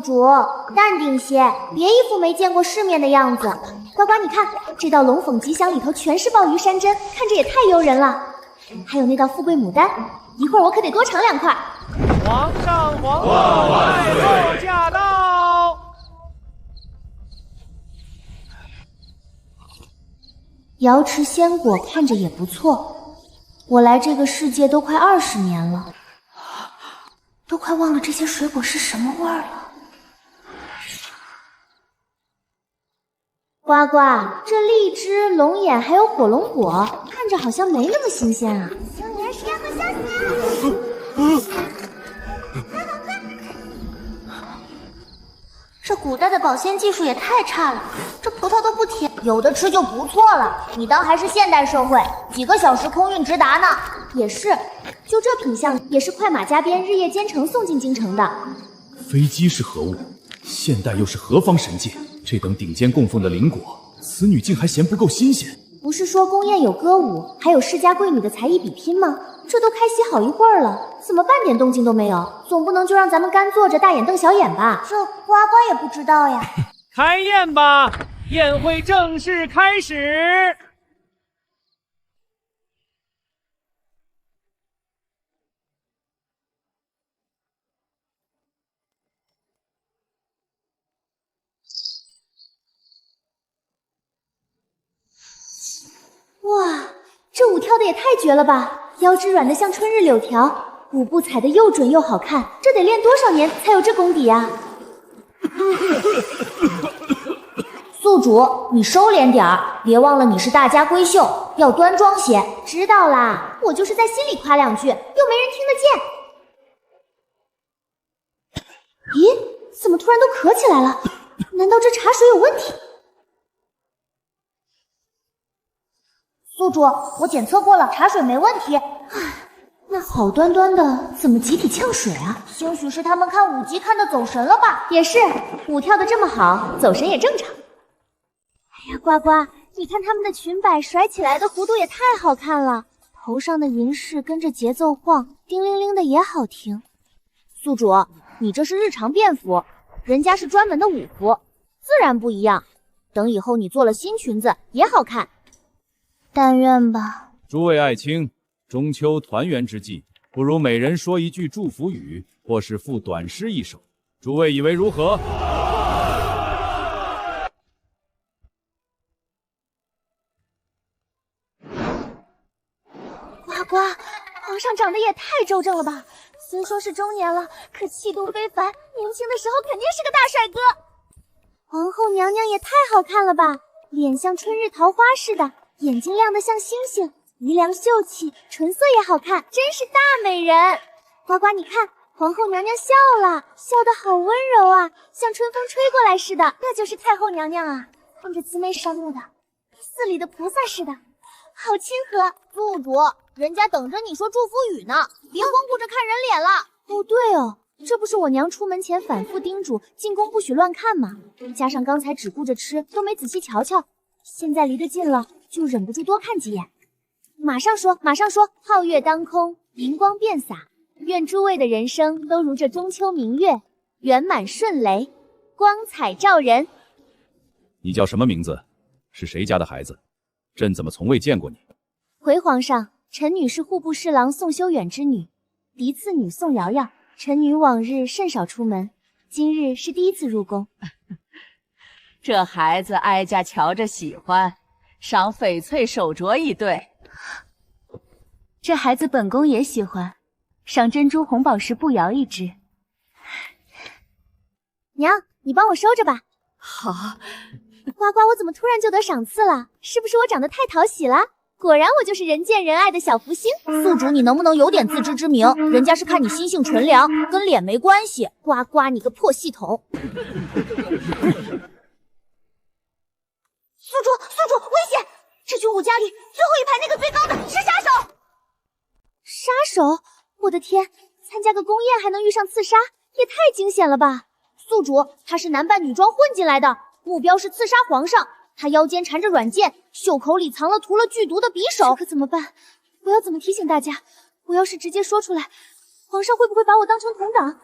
主，淡定些，别一副没见过世面的样子。呱呱，你看这道龙凤吉祥里头全是鲍鱼山珍，看着也太诱人了。还有那道富贵牡丹，一会儿我可得多尝2块。皇上皇后太后驾到！瑶池仙果看着也不错，我来这个世界都快20年了，都快忘了这些水果是什么味儿了。呱呱，这荔枝、龙眼还有火龙果，看着好像没那么新鲜啊。新年实验和消息。这古代的保鲜技术也太差了，这葡萄都不甜，有的吃就不错了。你当还是现代社会，几个小时空运直达呢？也是，就这品相，也是快马加鞭、日夜兼程送进京城的。飞机是何物？现代又是何方神界？这等顶尖供奉的灵果，此女竟还嫌不够新鲜。不是说宫宴有歌舞，还有世家贵女的才艺比拼吗？这都开席好一会儿了，怎么半点动静都没有？总不能就让咱们干坐着大眼瞪小眼吧？这呱呱也不知道呀。开宴吧，宴会正式开始。哇，这舞跳的也太绝了吧！腰肢软的像春日柳条，舞步踩的又准又好看，这得练多少年才有这功底呀？宿主，你收敛点儿，别忘了你是大家闺秀，要端庄些。知道啦，我就是在心里夸2句，又没人听得见。咦，怎么突然都咳起来了？难道这茶水有问题？宿主，我检测过了，茶水没问题。那好端端的，怎么集体呛水啊？兴许是他们看舞集看得走神了吧？也是，舞跳得这么好，走神也正常。哎呀，呱呱，你看他们的裙摆甩起来的弧度也太好看了，头上的银饰跟着节奏晃，叮铃铃的也好听。宿主，你这是日常便服，人家是专门的舞服，自然不一样。等以后你做了新裙子也好看。但愿吧。诸位爱卿，中秋团圆之际，不如每人说一句祝福语，或是赋短诗一首，诸位以为如何？呱呱，皇上长得也太周正了吧！虽说是中年了，可气度非凡，年轻的时候肯定是个大帅哥。皇后娘娘也太好看了吧，脸像春日桃花似的，眼睛亮得像星星，鼻梁秀气，唇色也好看，真是大美人。呱呱，你看，皇后娘娘笑了，笑得好温柔啊，像春风吹过来似的，那就是太后娘娘啊，看着慈眉善目的，寺里的菩萨似的，好亲和。宿主，人家等着你说祝福语呢，别光顾着看人脸了。哦，对哦，这不是我娘出门前反复叮嘱进宫不许乱看吗？加上刚才只顾着吃，都没仔细瞧瞧，现在离得近了，就忍不住多看几眼。马上说，马上说，皓月当空，银光遍洒，愿诸位的人生都如这中秋明月，圆满顺雷，光彩照人。你叫什么名字？是谁家的孩子？朕怎么从未见过你？回皇上，臣女是户部侍郎宋修远之女，嫡次女宋瑶瑶。臣女往日甚少出门，今日是第一次入宫。这孩子哀家瞧着喜欢，赏翡翠手镯一对。这孩子本宫也喜欢，赏珍珠红宝石步摇一只。娘，你帮我收着吧。好。呱呱，我怎么突然就得赏赐了？是不是我长得太讨喜了？果然我就是人见人爱的小福星。宿主，你能不能有点自知之明？人家是看你心性纯良，跟脸没关系。呱呱，你个破系统！宿主，危险！这群武家里最后一排那个最高的是杀手！杀手？我的天，参加个宫宴还能遇上刺杀，也太惊险了吧！宿主，他是男扮女装混进来的，目标是刺杀皇上。他腰间缠着软剑，袖口里藏了涂了剧毒的匕首，这可怎么办？我要怎么提醒大家？我要是直接说出来，皇上会不会把我当成同党？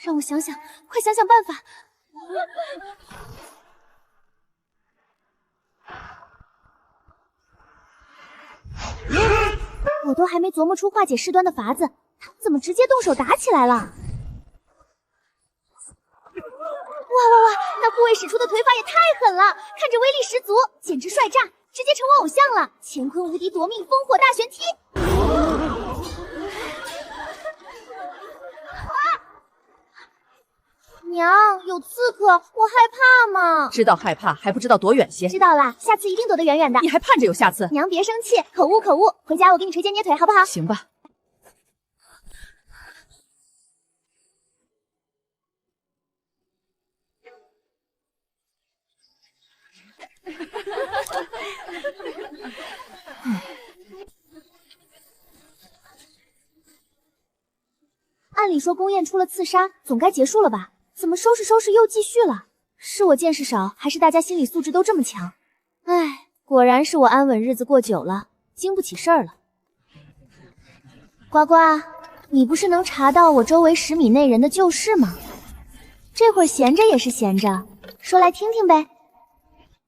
让我想想，快想想办法。我都还没琢磨出化解事端的法子，他们怎么直接动手打起来了？哇，那护卫使出的腿法也太狠了，看着威力十足，简直帅炸，直接成我偶像了！乾坤无敌夺命烽火大旋踢！娘，有刺客，我害怕嘛。知道害怕还不知道躲远些。知道啦，下次一定躲得远远的。你还盼着有下次？娘别生气，口误口误。回家我给你捶肩捏腿，好不好？行吧。按理说宫宴出了刺杀，总该结束了吧？怎么收拾收拾又继续了？是我见识少，还是大家心理素质都这么强？唉，果然是我安稳日子过久了，经不起事儿了。呱呱，你不是能查到我周围10米内人的旧事吗？这会儿闲着也是闲着，说来听听呗。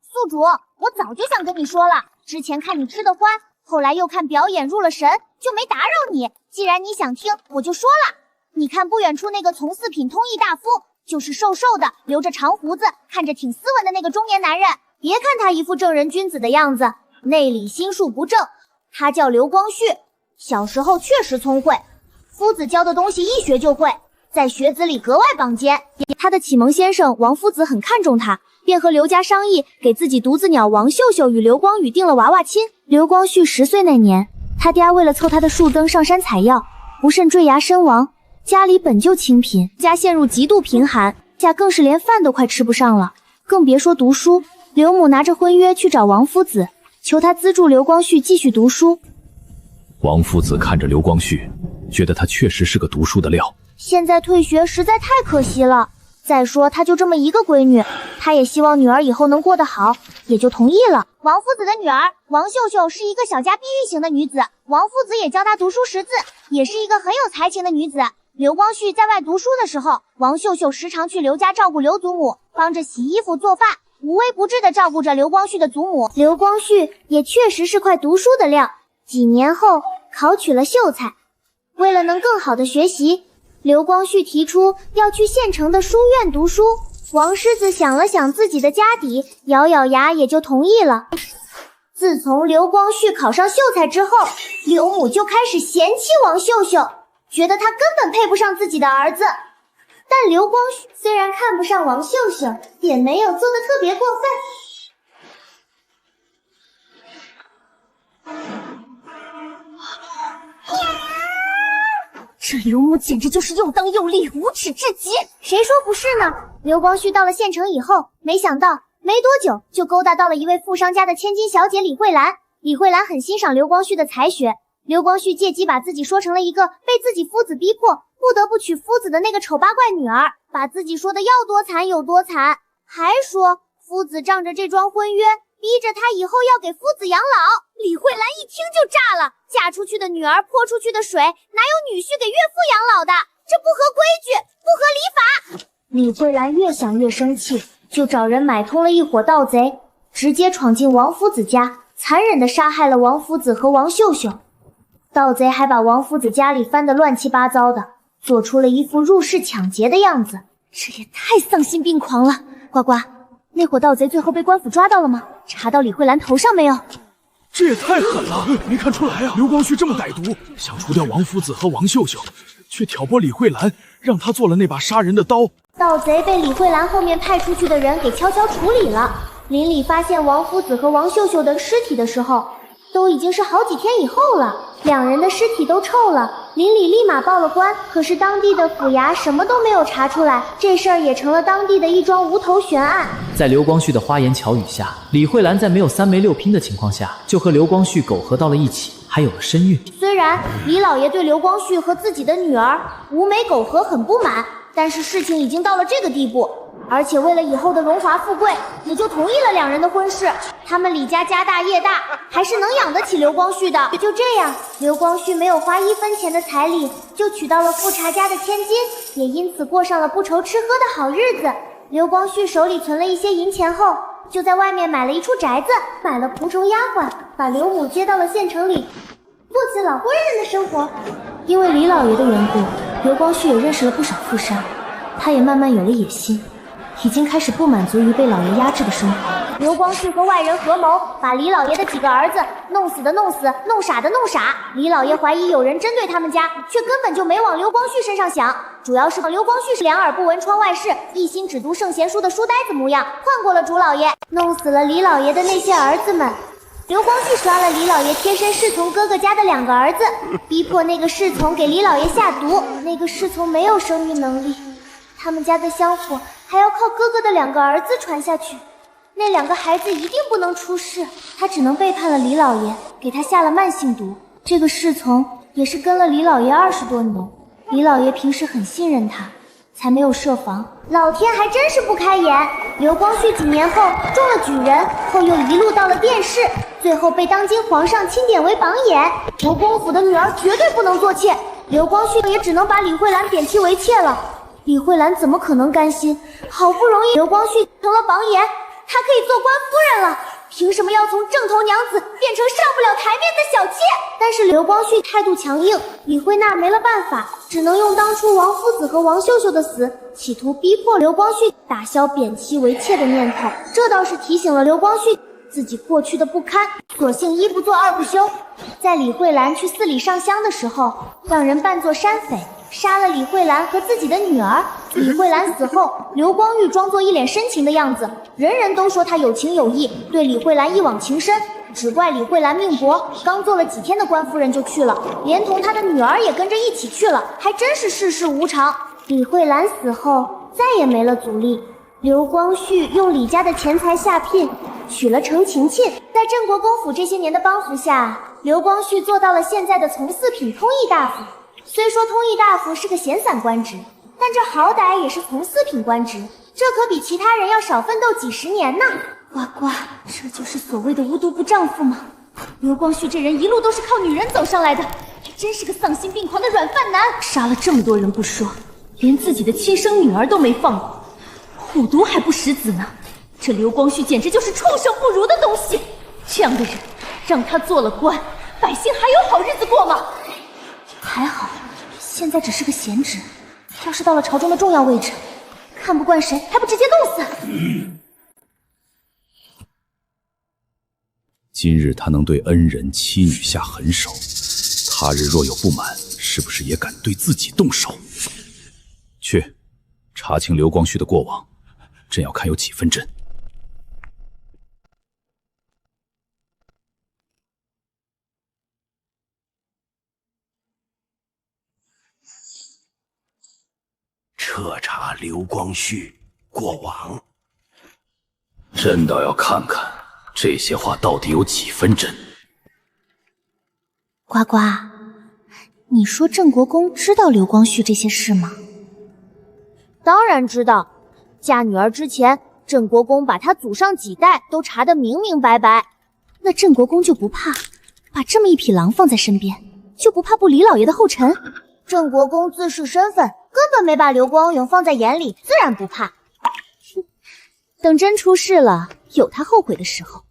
宿主，我早就想跟你说了，之前看你吃得欢，后来又看表演入了神，就没打扰你。既然你想听，我就说了。你看不远处那个从四品通义大夫，就是瘦瘦的，留着长胡子，看着挺斯文的那个中年男人。别看他一副正人君子的样子，内里心术不正。他叫刘光绪，小时候确实聪慧，夫子教的东西一学就会，在学子里格外榜尖。他的启蒙先生王夫子很看重他，便和刘家商议，给自己独子鸟王秀秀与刘光宇定了娃娃亲。刘光绪10岁那年，他爹为了凑他的树灯上山采药，不慎坠崖身亡。家里本就清贫，家陷入极度贫寒，家更是连饭都快吃不上了，更别说读书。刘母拿着婚约去找王夫子，求他资助刘光绪继续读书。王夫子看着刘光绪，觉得他确实是个读书的料。现在退学实在太可惜了，再说他就这么一个闺女，他也希望女儿以后能过得好，也就同意了。王夫子的女儿王秀秀是一个小家碧玉型的女子，王夫子也教她读书识字，也是一个很有才情的女子。刘光绪在外读书的时候，王秀秀时常去刘家照顾刘祖母，帮着洗衣服做饭，无微不至地照顾着刘光绪的祖母。刘光绪也确实是块读书的料，几年后考取了秀才。为了能更好的学习，刘光绪提出要去县城的书院读书。王狮子想了想自己的家底，咬咬牙也就同意了。自从刘光绪考上秀才之后，刘母就开始嫌弃王秀秀，觉得他根本配不上自己的儿子。但刘光绪虽然看不上王秀秀，也没有做得特别过分。这刘母简直就是又当又立，无耻至极！谁说不是呢？刘光绪到了县城以后，没想到没多久就勾搭到了一位富商家的千金小姐李慧兰。李慧兰很欣赏刘光绪的才学，刘光绪借机把自己说成了一个被自己夫子逼迫不得不娶夫子的那个丑八怪女儿，把自己说的要多惨有多惨，还说夫子仗着这桩婚约逼着他以后要给夫子养老。李慧兰一听就炸了，嫁出去的女儿泼出去的水，哪有女婿给岳父养老的？这不合规矩，不合礼法。李慧兰越想越生气，就找人买通了一伙盗贼，直接闯进王夫子家，残忍地杀害了王夫子和王秀秀。盗贼还把王夫子家里翻得乱七八糟的，做出了一副入室抢劫的样子，这也太丧心病狂了。呱呱，那伙盗贼最后被官府抓到了吗？查到李慧兰头上没有？这也太狠了，没看出来啊！刘光绪这么歹毒，想除掉王夫子和王秀秀，却挑拨李慧兰，让她做了那把杀人的刀。盗贼被李慧兰后面派出去的人给悄悄处理了。邻里发现王夫子和王秀秀的尸体的时候，都已经是好几天以后了，两人的尸体都臭了，邻里立马报了官。可是当地的府衙什么都没有查出来，这事儿也成了当地的一桩无头悬案。在刘光绪的花言巧语下，李慧兰在没有3媒6拼的情况下，就和刘光绪苟合到了一起，还有了身孕。虽然李老爷对刘光绪和自己的女儿无媒苟合很不满，但是事情已经到了这个地步，而且为了以后的荣华富贵，也就同意了两人的婚事。他们李家家大业大，还是能养得起刘光绪的。就这样，刘光绪没有花1分钱的彩礼，就娶到了富察家的千金，也因此过上了不愁吃喝的好日子。刘光绪手里存了一些银钱后，就在外面买了一处宅子，买了仆从丫鬟，把刘母接到了县城里，过起老官人的生活。因为李老爷的缘故，刘光绪也认识了不少富商，他也慢慢有了野心，已经开始不满足于被老爷压制的生活。刘光绪和外人合谋，把李老爷的几个儿子弄死的弄死，弄傻的弄傻。李老爷怀疑有人针对他们家，却根本就没往刘光绪身上想，主要是刘光绪是两耳不闻窗外事，一心只读圣贤书的书呆子模样，换过了主老爷，弄死了李老爷的那些儿子们。刘光绪抓了李老爷贴身侍从哥哥家的2个儿子，逼迫那个侍从给李老爷下毒。那个侍从没有生育能力，他们家的香火还要靠哥哥的2个儿子传下去。那2个孩子一定不能出事，他只能背叛了李老爷，给他下了慢性毒。这个侍从也是跟了李老爷20多年，李老爷平时很信任他，才没有设防。老天还真是不开眼，刘光绪几年后中了举人，后又一路到了殿试，最后被当今皇上钦点为榜眼。国公府的女儿绝对不能做妾，刘光绪也只能把李慧兰贬妻为妾了。李慧兰怎么可能甘心？好不容易刘光绪成了榜眼，她可以做官夫人了，凭什么要从正头娘子变成上不了台面的小妾？但是刘光绪态度强硬，李慧娜没了办法，只能用当初王夫子和王秀秀的死，企图逼迫刘光绪打消贬妻为妾的念头。这倒是提醒了刘光绪自己过去的不堪，索性1不做2不休。在李慧兰去寺里上香的时候，让人扮作山匪，杀了李慧兰和自己的女儿。李慧兰死后，刘光裕装作一脸深情的样子，人人都说他有情有义，对李慧兰一往情深。只怪李慧兰命薄，刚做了几天的官夫人就去了，连同她的女儿也跟着一起去了，还真是世事无常。李慧兰死后再也没了阻力，刘光绪用李家的钱财下聘，娶了程勤勤。在镇国公府这些年的帮扶下，刘光绪做到了现在的从4品通议大夫。虽说通议大夫是个闲散官职，但这好歹也是从4品官职，这可比其他人要少奋斗几10年呢。呱呱，这就是所谓的无毒不丈夫吗？刘光绪这人一路都是靠女人走上来的，真是个丧心病狂的软饭男。杀了这么多人不说，连自己的亲生女儿都没放过，虎毒还不食子呢。这刘光绪简直就是畜生不如的东西。这样的人让他做了官，百姓还有好日子过吗？还好现在只是个闲职，要是到了朝中的重要位置，看不惯谁还不直接弄死。今日他能对恩人妻女下狠手，他日若有不满，是不是也敢对自己动手？去查清刘光绪的过往，朕要看有几分真。彻查刘光绪过往，朕倒要看看这些话到底有几分真。呱呱，你说镇国公知道刘光绪这些事吗？当然知道，嫁女儿之前，镇国公把他祖上几代都查得明明白白。那镇国公就不怕把这么一匹狼放在身边，就不怕步李老爷的后尘？镇国公自恃身份，根本没把刘光勇放在眼里，自然不怕。等真出事了，有他后悔的时候。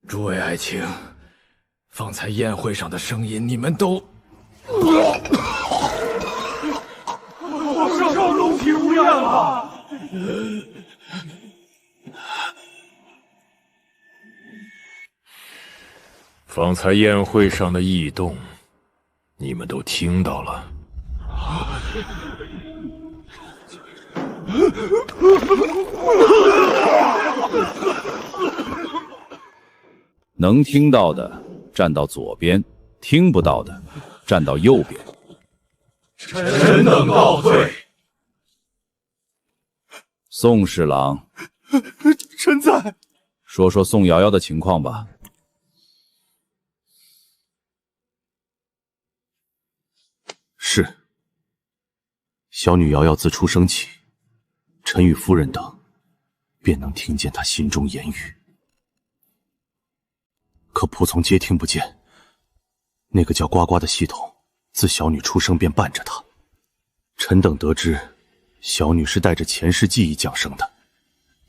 诸位爱卿，方才宴会上的声音，你们都……少龙体无恙吧？方才宴会上的异动，你们都听到了。能听到的站到左边，听不到的站到右边。臣等告退。宋侍郎，臣在。说说宋瑶瑶的情况吧。是。小女瑶瑶自出生起，臣与夫人等便能听见她心中言语，可仆从皆听不见。那个叫呱呱的系统，自小女出生便伴着她。臣等得知，小女是带着前世记忆降生的，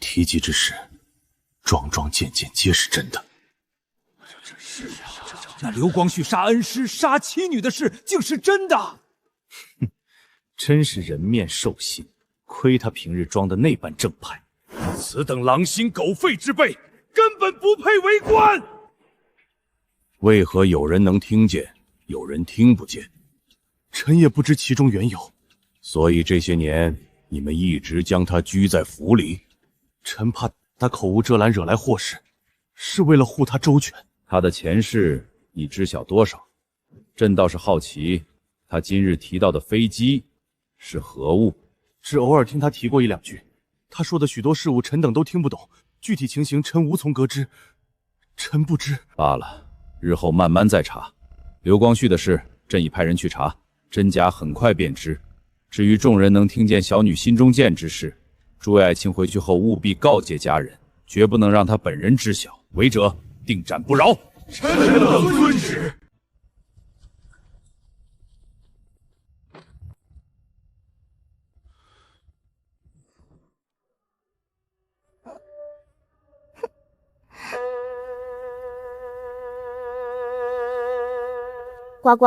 提及之时，桩桩件件皆是真的。那刘光绪杀恩师、杀妻女的事，竟是真的！哼，真是人面兽心，亏他平日装的那般正派。此等狼心狗肺之辈，根本不配为官。为何有人能听见，有人听不见？臣也不知其中缘由。所以这些年，你们一直将他拘在府里。臣怕他口无遮拦，惹来祸事，是为了护他周全。他的前世你知晓多少？朕倒是好奇，他今日提到的飞机是何物？只偶尔听他提过一两句，他说的许多事物，臣等都听不懂，具体情形臣无从得知。臣不知罢了，日后慢慢再查。刘光绪的事，朕已派人去查，真假很快便知。至于众人能听见小女心中剑之事，朱爱卿回去后务必告诫家人，绝不能让他本人知晓，违者定斩不饶。臣等遵旨。呱呱，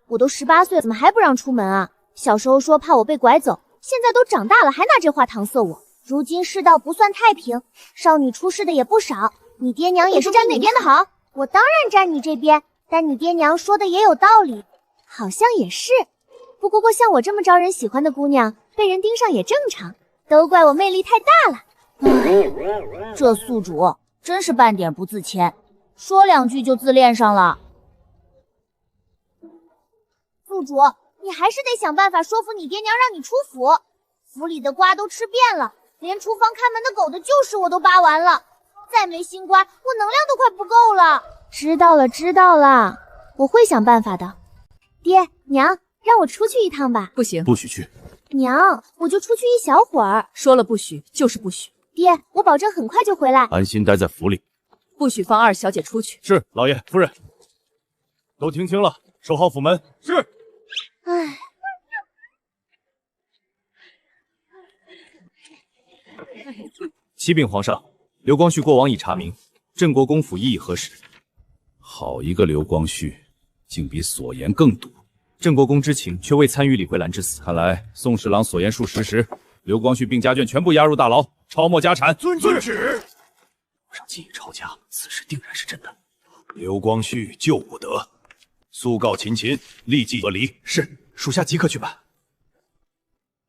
我都18岁，怎么还不让出门啊？小时候说怕我被拐走，现在都长大了还拿这话搪塞我。如今世道不算太平，少女出事的也不少，你爹娘也是站哪边的好？我当然站你这边，但你爹娘说的也有道理，好像也是。不过像我这么招人喜欢的姑娘，被人盯上也正常，都怪我魅力太大了。唉，这宿主真是半点不自谦，说2句就自恋上了。宿主，你还是得想办法说服你爹娘让你出府。府里的瓜都吃遍了，连厨房看门的狗的旧屎我都扒完了，再没新瓜，我能量都快不够了。知道了，知道了，我会想办法的。爹娘，让我出去一趟吧。不行，不许去。娘，我就出去一小会儿。说了不许就是不许。爹，我保证很快就回来。安心待在府里。不许放2小姐出去。是，老爷夫人。都听清了，守好府门。是。唉。启禀皇上，刘光绪过往已查明，镇国公府一以核实。好一个刘光绪，竟比所言更毒。镇国公知情，却未参与李慧兰之死。看来宋侍郎所言属实，刘光绪并家眷全部押入大牢，抄没家产。遵旨。皇上既已抄家，此事定然是真的。刘光绪救不得，速告秦秦，立即和离。是，属下即刻去办。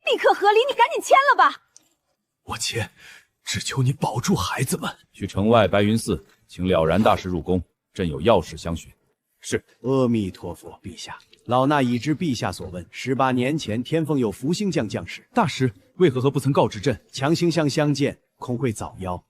立刻和离，你赶紧签了吧。我签，只求你保住孩子们。去城外白云寺，请了然大师入宫，朕有要事相询。是。阿弥陀佛，陛下，老衲已知陛下所问。18年前，天凤有福星将降世，大师为何不曾告知朕？强行相见，恐会早夭。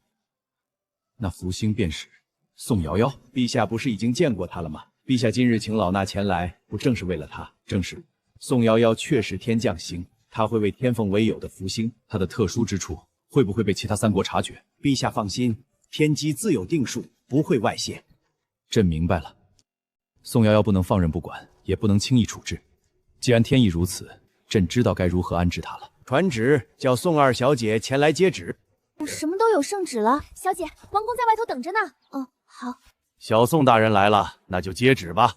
那福星便是宋瑶瑶。陛下不是已经见过她了吗？陛下今日请老衲前来，不正是为了她？正是。宋瑶瑶确是天降星，她会为天凤为有的福星，她的特殊之处会不会被其他3国察觉？陛下放心，天机自有定数，不会外泄。朕明白了。宋瑶瑶不能放任不管，也不能轻易处置。既然天意如此，朕知道该如何安置她了。传旨，叫宋2小姐前来接旨。什么都有圣旨了，小姐，王公在外头等着呢。哦，好。小宋大人来了，那就接旨吧。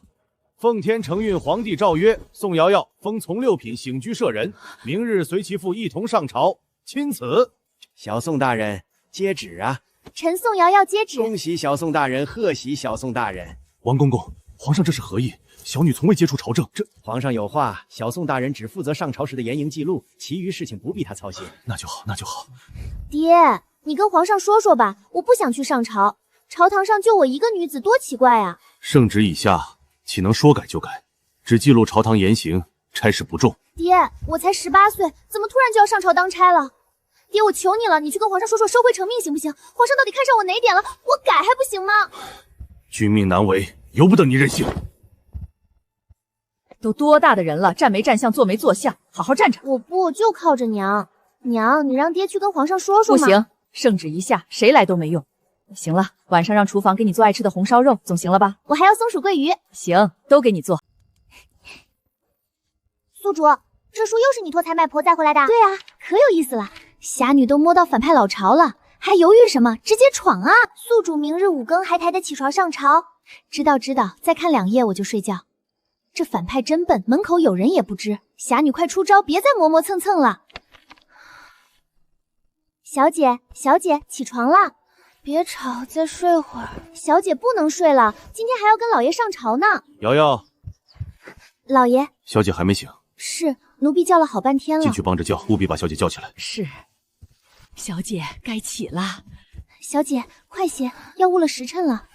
奉天承运皇帝诏曰：宋瑶瑶封从6品醒居舍人，明日随其父一同上朝亲此。小宋大人接旨啊！臣宋瑶瑶接旨。恭喜小宋大人，贺喜小宋大人。王公公，皇上这是何意？小女从未接触朝政，这皇上有话，小宋大人只负责上朝时的严营记录，其余事情不必他操心。那就好，那就好。爹，你跟皇上说说吧，我不想去上朝，朝堂上就我一个女子，多奇怪啊！圣旨已下，岂能说改就改？只记录朝堂言行，差事不重。爹，我才18岁，怎么突然就要上朝当差了？爹，我求你了，你去跟皇上说说收回成命行不行？皇上到底看上我哪点了？我改还不行吗？君命难违，由不得你任性。都多大的人了，站没站相，坐没坐相，好好站着。我不，就靠着娘。娘，你让爹去跟皇上说说嘛。不行，圣旨一下，谁来都没用。行了，晚上让厨房给你做爱吃的红烧肉，总行了吧？我还要松鼠桂鱼。行，都给你做。宿主，这书又是你托财卖婆带回来的？对啊，可有意思了。侠女都摸到反派老巢了，还犹豫什么？直接闯啊！宿主明日5更还抬得起床上朝？知道知道，再看2页我就睡觉。这反派真笨，门口有人也不知。侠女快出招，别再磨磨蹭蹭了。小姐，小姐，起床啦！别吵，再睡会儿。小姐不能睡了，今天还要跟老爷上朝呢。瑶瑶，老爷，小姐还没醒。是，奴婢叫了好半天了。进去帮着叫，务必把小姐叫起来。是，小姐该起了。小姐，快些，要误了时辰了。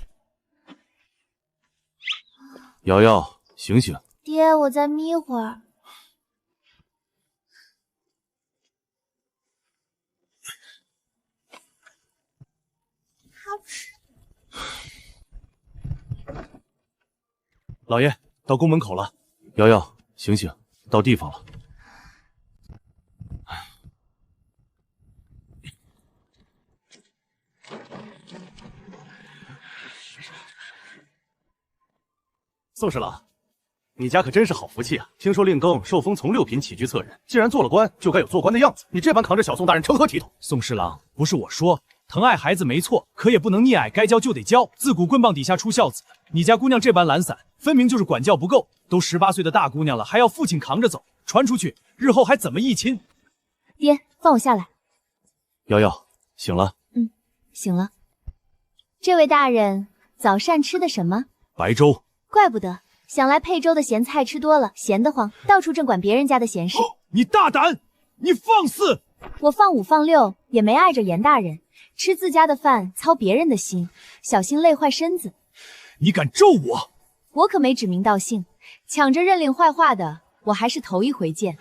瑶瑶，醒醒！爹，我再眯会儿。好吃。老爷，到宫门口了。瑶瑶，醒醒，到地方了。宋侍郎，你家可真是好福气啊！听说令更受封从6品起居侧人，既然做了官，就该有做官的样子。你这般扛着小宋大人，成何体统？宋侍郎，不是我说，疼爱孩子没错，可也不能溺爱，该教就得教。自古棍棒底下出孝子，你家姑娘这般懒散，分明就是管教不够。都18岁的大姑娘了，还要父亲扛着走，传出去，日后还怎么议亲？爹，放我下来。瑶瑶，醒了？醒了。这位大人，早膳吃的什么？白粥。怪不得，想来配粥的咸菜吃多了，闲得慌，到处正管别人家的闲事。你大胆！你放肆！我放5放6也没碍着严大人，吃自家的饭，操别人的心，小心累坏身子。你敢咒我？我可没指名道姓，抢着认领坏话的，我还是头一回见。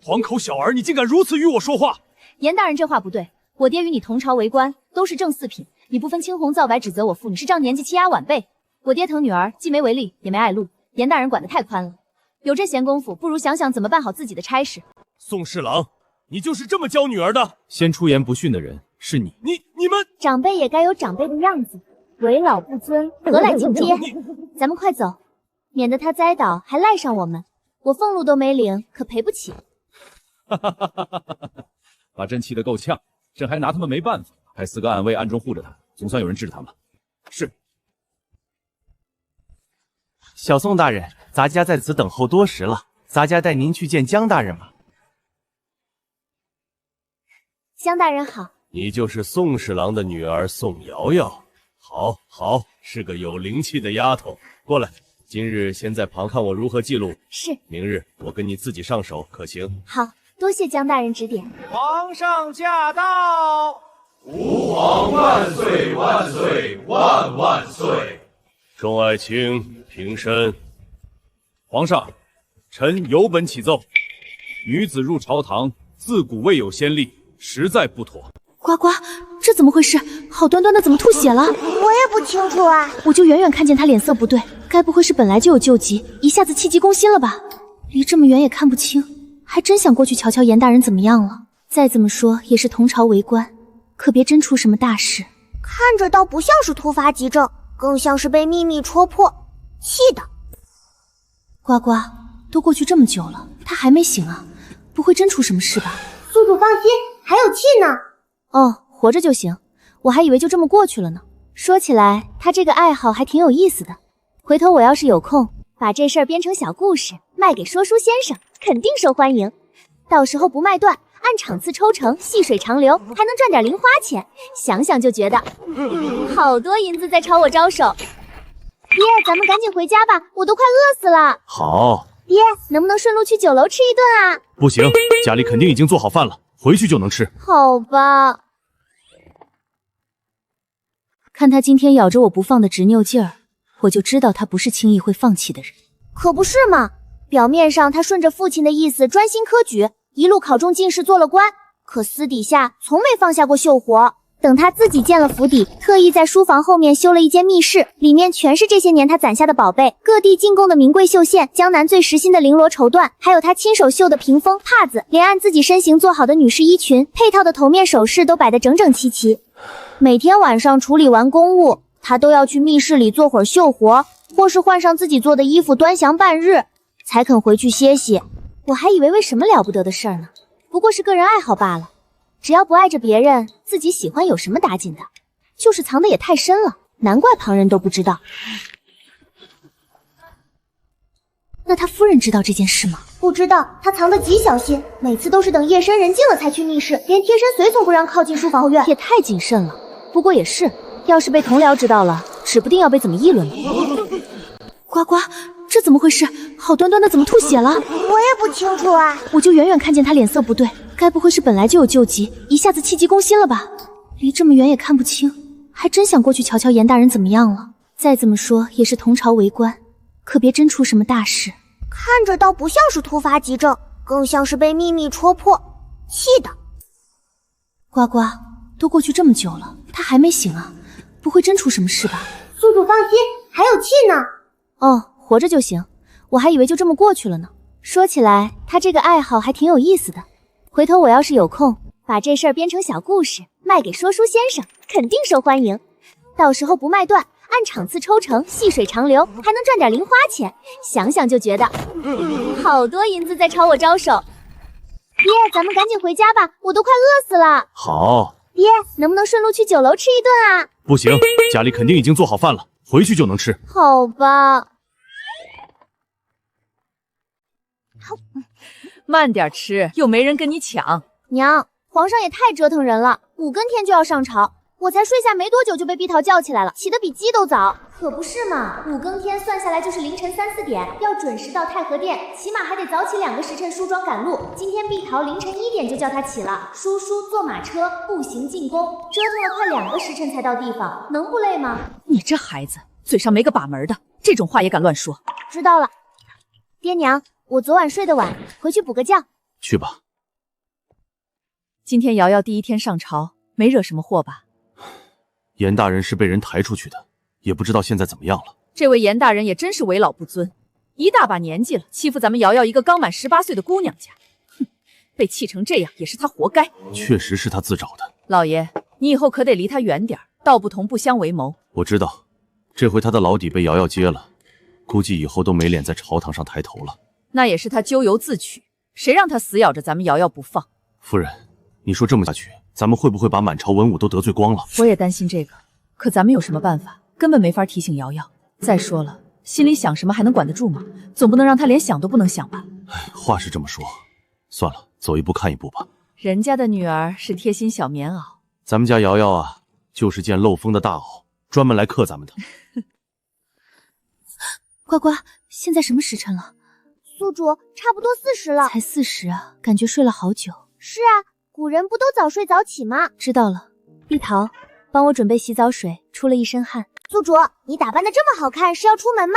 黄口小儿，你竟敢如此与我说话！严大人这话不对，我爹与你同朝为官，都是正4品，你不分青红皂白指责我父女，是仗年纪欺压晚辈。我爹疼女儿，既没为力，也没爱禄，严大人管得太宽了。有这闲工夫，不如想想怎么办好自己的差事。宋侍郎，你就是这么教女儿的？先出言不逊的人是你。你们长辈也该有长辈的样子，为老不尊，何来敬爹？咱们快走，免得他栽倒还赖上我们。我俸禄都没领，可赔不起。把朕气得够呛，朕还拿他们没办法，派4个暗卫暗中护着他，总算有人治他们。是。小宋大人，咱家在此等候多时了，咱家带您去见江大人吧。江大人好。你就是宋侍郎的女儿宋瑶瑶，好，好，是个有灵气的丫头。过来，今日先在旁看我如何记录。是。明日我跟你自己上手，可行？好，多谢江大人指点。皇上驾到！吾皇万岁万岁万万岁！众爱卿平身。皇上，臣有本启奏：女子入朝堂，自古未有先例，实在不妥。呱呱，这怎么回事？好端端的怎么吐血了？我也不清楚啊。我就远远看见他脸色不对，该不会是本来就有旧疾，一下子气急攻心了吧？离这么远也看不清，还真想过去瞧瞧严大人怎么样了。再怎么说也是同朝为官，可别真出什么大事。看着倒不像是突发急症，更像是被秘密戳破，气的。呱呱，都过去这么久了，他还没醒啊？不会真出什么事吧？宿主放心，还有气呢。哦，活着就行，我还以为就这么过去了呢。说起来，他这个爱好还挺有意思的。回头我要是有空，把这事儿编成小故事，卖给说书先生，肯定受欢迎。到时候不卖断，按场次抽成，细水长流，还能赚点零花钱。想想就觉得，好多银子在朝我招手。爹，咱们赶紧回家吧，我都快饿死了。好。爹，能不能顺路去酒楼吃一顿啊？不行，家里肯定已经做好饭了，回去就能吃。好吧。看他今天咬着我不放的执拗劲儿，我就知道他不是轻易会放弃的人。可不是嘛，表面上他顺着父亲的意思专心科举，一路考中进士做了官，可私底下从没放下过绣活。等他自己建了府邸，特意在书房后面修了一间密室，里面全是这些年他攒下的宝贝，各地进贡的名贵绣线，江南最时兴的绫罗绸缎，还有他亲手绣的屏风、帕子，连按自己身形做好的女士衣裙，配套的头面首饰都摆得整整齐齐。每天晚上处理完公务，他都要去密室里做会儿绣活，或是换上自己做的衣服端详半日，才肯回去歇息。我还以为什么了不得的事儿呢，不过是个人爱好罢了。只要不碍着别人，自己喜欢有什么打紧的？就是藏的也太深了，难怪旁人都不知道。那他夫人知道这件事吗？不知道，他藏得极小心，每次都是等夜深人静了才去密室，连贴身随从不让靠近书房后院，也太谨慎了。不过也是，要是被同僚知道了，指不定要被怎么议论呢。呱呱，这怎么回事？好端端的怎么吐血了？我也不清楚啊，我就远远看见他脸色不对，该不会是本来就有旧疾，一下子气急攻心了吧？离这么远也看不清，还真想过去瞧瞧严大人怎么样了。再怎么说也是同朝为官，可别真出什么大事。看着倒不像是突发急症，更像是被秘密戳破，气的。呱呱，都过去这么久了，他还没醒啊？不会真出什么事吧？宿主放心，还有气呢。哦，活着就行，我还以为就这么过去了呢。说起来，他这个爱好还挺有意思的。回头我要是有空，把这事儿编成小故事，卖给说书先生，肯定受欢迎。到时候不卖断，按场次抽成，细水长流，还能赚点零花钱。想想就觉得，好多银子在朝我招手。爹，咱们赶紧回家吧，我都快饿死了。好。爹，能不能顺路去酒楼吃一顿啊？不行，家里肯定已经做好饭了，回去就能吃。好吧。慢点吃，又没人跟你抢。娘，皇上也太折腾人了，5更天就要上朝，我才睡下没多久就被碧桃叫起来了，起得比鸡都早。可不是嘛，5更天算下来就是凌晨3、4点，要准时到太和殿，起码还得早起2个时辰梳妆赶路。今天碧桃凌晨1点就叫他起了，梳梳坐马车，步行进宫，折腾了快2个时辰才到地方，能不累吗？你这孩子嘴上没个把门的，这种话也敢乱说。知道了，爹娘，我昨晚睡得晚，回去补个觉。去吧。今天瑶瑶第一天上朝，没惹什么祸吧？严大人是被人抬出去的，也不知道现在怎么样了。这位严大人也真是为老不尊，一大把年纪了，欺负咱们瑶瑶一个刚满18岁的姑娘家。哼，被气成这样也是他活该。确实是他自找的。老爷，你以后可得离他远点，道不同不相为谋。我知道，这回他的老底被瑶瑶接了，估计以后都没脸在朝堂上抬头了。那也是他咎由自取，谁让他死咬着咱们瑶瑶不放？夫人，你说这么下去，咱们会不会把满朝文武都得罪光了？我也担心这个，可咱们有什么办法？根本没法提醒瑶瑶。再说了，心里想什么还能管得住吗？总不能让他连想都不能想吧？话是这么说，算了，走一步看一步吧。人家的女儿是贴心小棉袄，咱们家瑶瑶啊，就是件漏风的大袄，专门来克咱们的。呱呱，现在什么时辰了？宿主，差不多40了。才40啊，感觉睡了好久。是啊，古人不都早睡早起吗？知道了。碧桃，帮我准备洗澡水，出了一身汗。宿主，你打扮得这么好看，是要出门吗？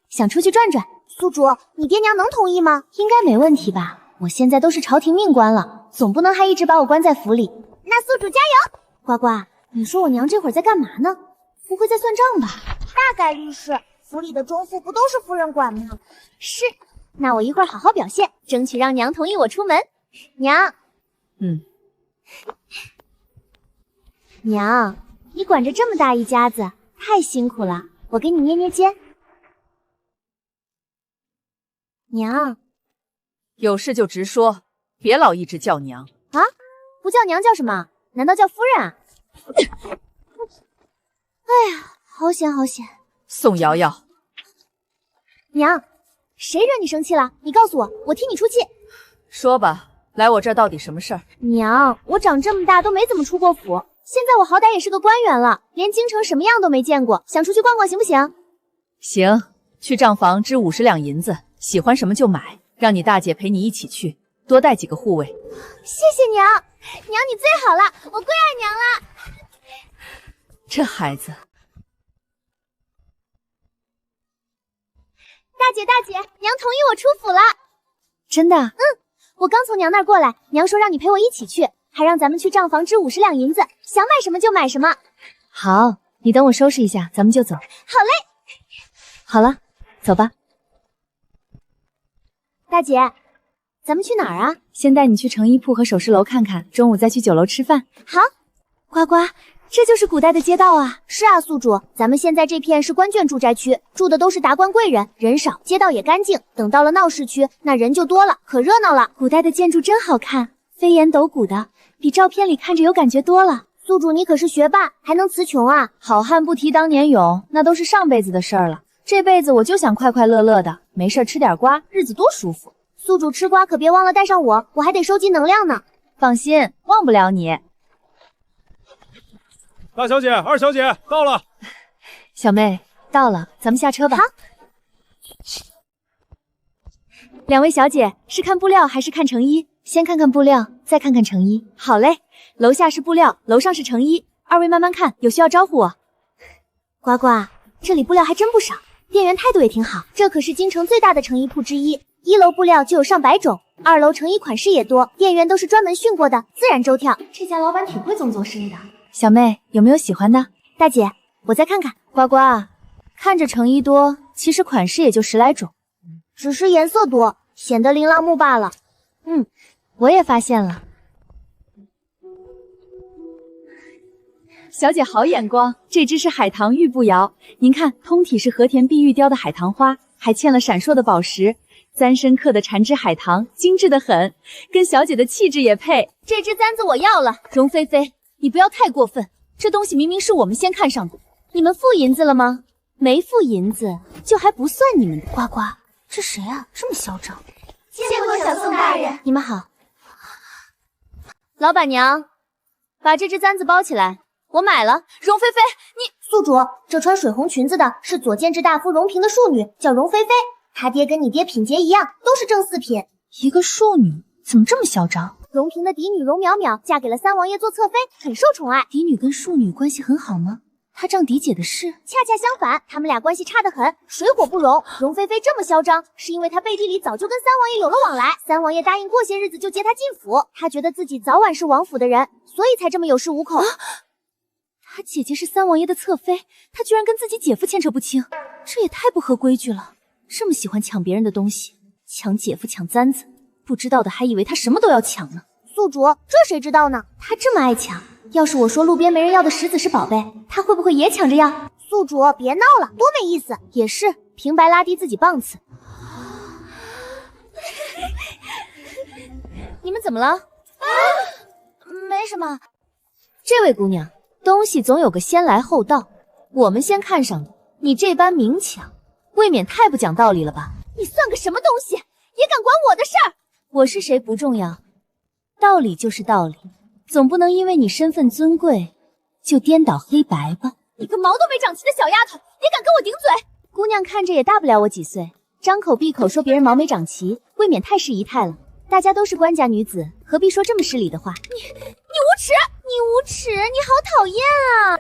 想出去转转。宿主，你爹娘能同意吗？应该没问题吧？我现在都是朝廷命官了，总不能还一直把我关在府里。那宿主加油！呱呱，你说我娘这会儿在干嘛呢？不会在算账吧？大概率是，府里的中妇不都是夫人管吗？是，那我一会儿好好表现，争取让娘同意我出门。娘，娘，你管着这么大一家子，太辛苦了，我给你捏捏肩。娘，有事就直说，别老一直叫娘啊！不叫娘叫什么？难道叫夫人啊？哎呀，好险好险！宋瑶瑶，娘，谁惹你生气了？你告诉我，我替你出气。说吧，来我这儿到底什么事儿？娘，我长这么大都没怎么出过府，现在我好歹也是个官员了，连京城什么样都没见过，想出去逛逛行不行？行，去账房支50两银子，喜欢什么就买，让你大姐陪你一起去，多带几个护卫。谢谢娘，娘你最好了，我归爱娘了。这孩子，大姐，娘同意我出府了。真的？我刚从娘那儿过来，娘说让你陪我一起去，还让咱们去账房支50两银子，想买什么就买什么。好，你等我收拾一下，咱们就走。好嘞。好了，走吧。大姐，咱们去哪儿啊？先带你去成衣铺和首饰楼看看，中午再去酒楼吃饭。好。呱呱，这就是古代的街道啊。是啊，宿主，咱们现在这片是官眷住宅区，住的都是达官贵人，人少，街道也干净。等到了闹市区，那人就多了，可热闹了。古代的建筑真好看，飞檐斗鼓的，比照片里看着有感觉多了。宿主，你可是学霸，还能词穷啊？好汉不提当年勇，那都是上辈子的事儿了。这辈子我就想快快乐乐的，没事吃点瓜，日子多舒服。宿主吃瓜可别忘了带上我，我还得收集能量呢。放心，忘不了你。大小姐、二小姐到了。小妹到了，咱们下车吧。好。两位小姐是看布料还是看成衣？先看看布料，再看看成衣。好嘞，楼下是布料，楼上是成衣，二位慢慢看，有需要招呼我。呱呱，这里布料还真不少，店员态度也挺好。这可是京城最大的成衣铺之一，1楼布料就有上百种，2楼成衣款式也多，店员都是专门训过的，自然周跳。这家老板挺会做生意的。小妹有没有喜欢的？大姐，我再看看。呱呱，看着成衣多，其实款式也就10来种，只是颜色多，显得琳琅目罢了。我也发现了。小姐好眼光，这只是海棠玉步摇，您看，通体是和田碧玉雕的海棠花，还嵌了闪烁的宝石，3深刻的缠枝海棠，精致的很，跟小姐的气质也配。这只簪子我要了。容菲菲，你不要太过分，这东西明明是我们先看上的。你们付银子了吗？没付银子，就还不算你们的。呱呱，这谁啊？这么嚣张！见过小宋大人。你们好。老板娘，把这只簪子包起来，我买了。容菲菲，你宿主，这穿水红裙子的是左监制大夫容嫔的庶女，叫容菲菲。她爹跟你爹品节一样，都是正四品。一个庶女怎么这么嚣张？容嫔的嫡女容淼淼嫁给了三王爷做侧妃，很受宠爱。嫡女跟庶女关系很好吗？她仗嫡姐的事？恰恰相反，他们俩关系差得很，水火不容。容菲菲这么嚣张，是因为她背地里早就跟三王爷有了往来，三王爷答应过些日子就接她进府，她觉得自己早晚是王府的人，所以才这么有恃无恐。她姐姐是三王爷的侧妃，她居然跟自己姐夫牵扯不清，这也太不合规矩了。这么喜欢抢别人的东西，抢姐夫抢簪子，不知道的还以为他什么都要抢呢。宿主，这谁知道呢？他这么爱抢，要是我说路边没人要的石子是宝贝，他会不会也抢着要？宿主别闹了，多没意思。也是，平白拉低自己档次。你们怎么了？没什么。这位姑娘，东西总有个先来后到，我们先看上的，你这般明抢，未免太不讲道理了吧？你算个什么东西，也敢管我的事儿？我是谁不重要，道理就是道理，总不能因为你身份尊贵就颠倒黑白吧？你个毛都没长齐的小丫头，也敢跟我顶嘴？姑娘看着也大不了我几岁，张口闭口说别人毛没长齐，未免太失仪态了。大家都是官家女子，何必说这么失礼的话？你无耻！你无耻！你好讨厌啊！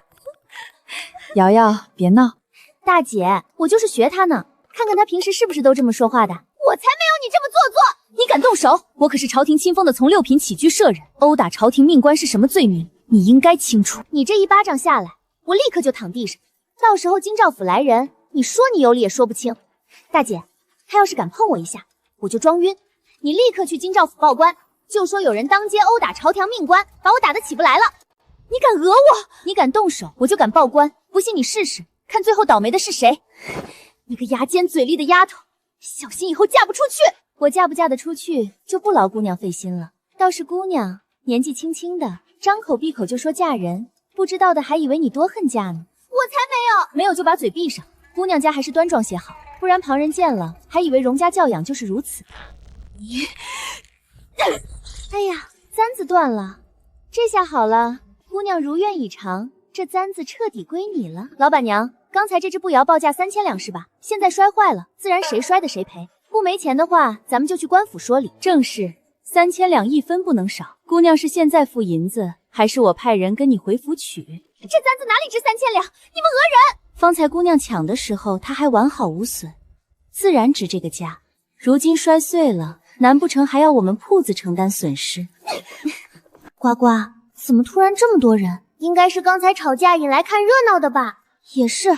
瑶瑶，别闹。大姐，我就是学她呢，看看她平时是不是都这么说话的。我才没有你这么做作！你敢动手？我可是朝廷亲封的从6品起居舍人，殴打朝廷命官是什么罪名？你应该清楚。你这一巴掌下来，我立刻就躺地上。到时候京兆府来人，你说你有理也说不清。大姐，他要是敢碰我一下，我就装晕。你立刻去京兆府报官，就说有人当街殴打朝廷命官，把我打得起不来了。你敢讹我？你敢动手，我就敢报官。不信你试试，看最后倒霉的是谁？你个牙尖嘴利的丫头，小心以后嫁不出去。我嫁不嫁得出去，就不劳姑娘费心了。倒是姑娘年纪轻轻的，张口闭口就说嫁人，不知道的还以为你多恨嫁呢。我才没有！没有就把嘴闭上。姑娘家还是端庄些好，不然旁人见了还以为容家教养就是如此。你，哎呀，簪子断了，这下好了，姑娘如愿以偿，这簪子彻底归你了。老板娘，刚才这只步摇报价3000两是吧？现在摔坏了，自然谁摔的谁赔。不没钱的话，咱们就去官府说理。正是，3000两一分不能少。姑娘是现在付银子，还是我派人跟你回府取？这簪子哪里值3000两？你们讹人！方才姑娘抢的时候，她还完好无损，自然值这个价。如今摔碎了，难不成还要我们铺子承担损失？呱呱，怎么突然这么多人？应该是刚才吵架引来看热闹的吧？也是，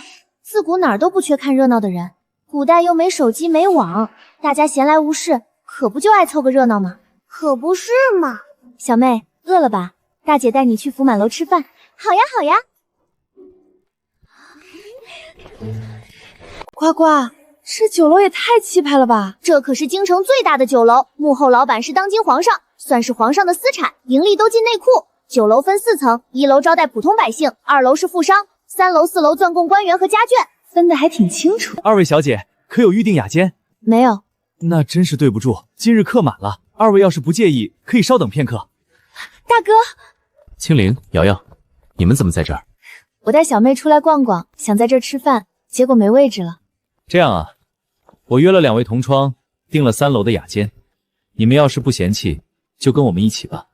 自古哪儿都不缺看热闹的人。古代又没手机没网，大家闲来无事，可不就爱凑个热闹吗？可不是嘛。小妹，饿了吧？大姐带你去福满楼吃饭。好呀好呀。呱呱，这酒楼也太气派了吧！这可是京城最大的酒楼，幕后老板是当今皇上，算是皇上的私产，盈利都进内库。酒楼分4层，1楼招待普通百姓，2楼是富商，3楼、4楼钻供官员和家眷，分得还挺清楚。二位小姐可有预定雅间？没有。那真是对不住，今日客满了。二位要是不介意，可以稍等片刻。大哥，青灵、瑶瑶，你们怎么在这儿？我带小妹出来逛逛，想在这儿吃饭，结果没位置了。这样啊，我约了2位同窗，订了3楼的雅间。你们要是不嫌弃，就跟我们一起吧。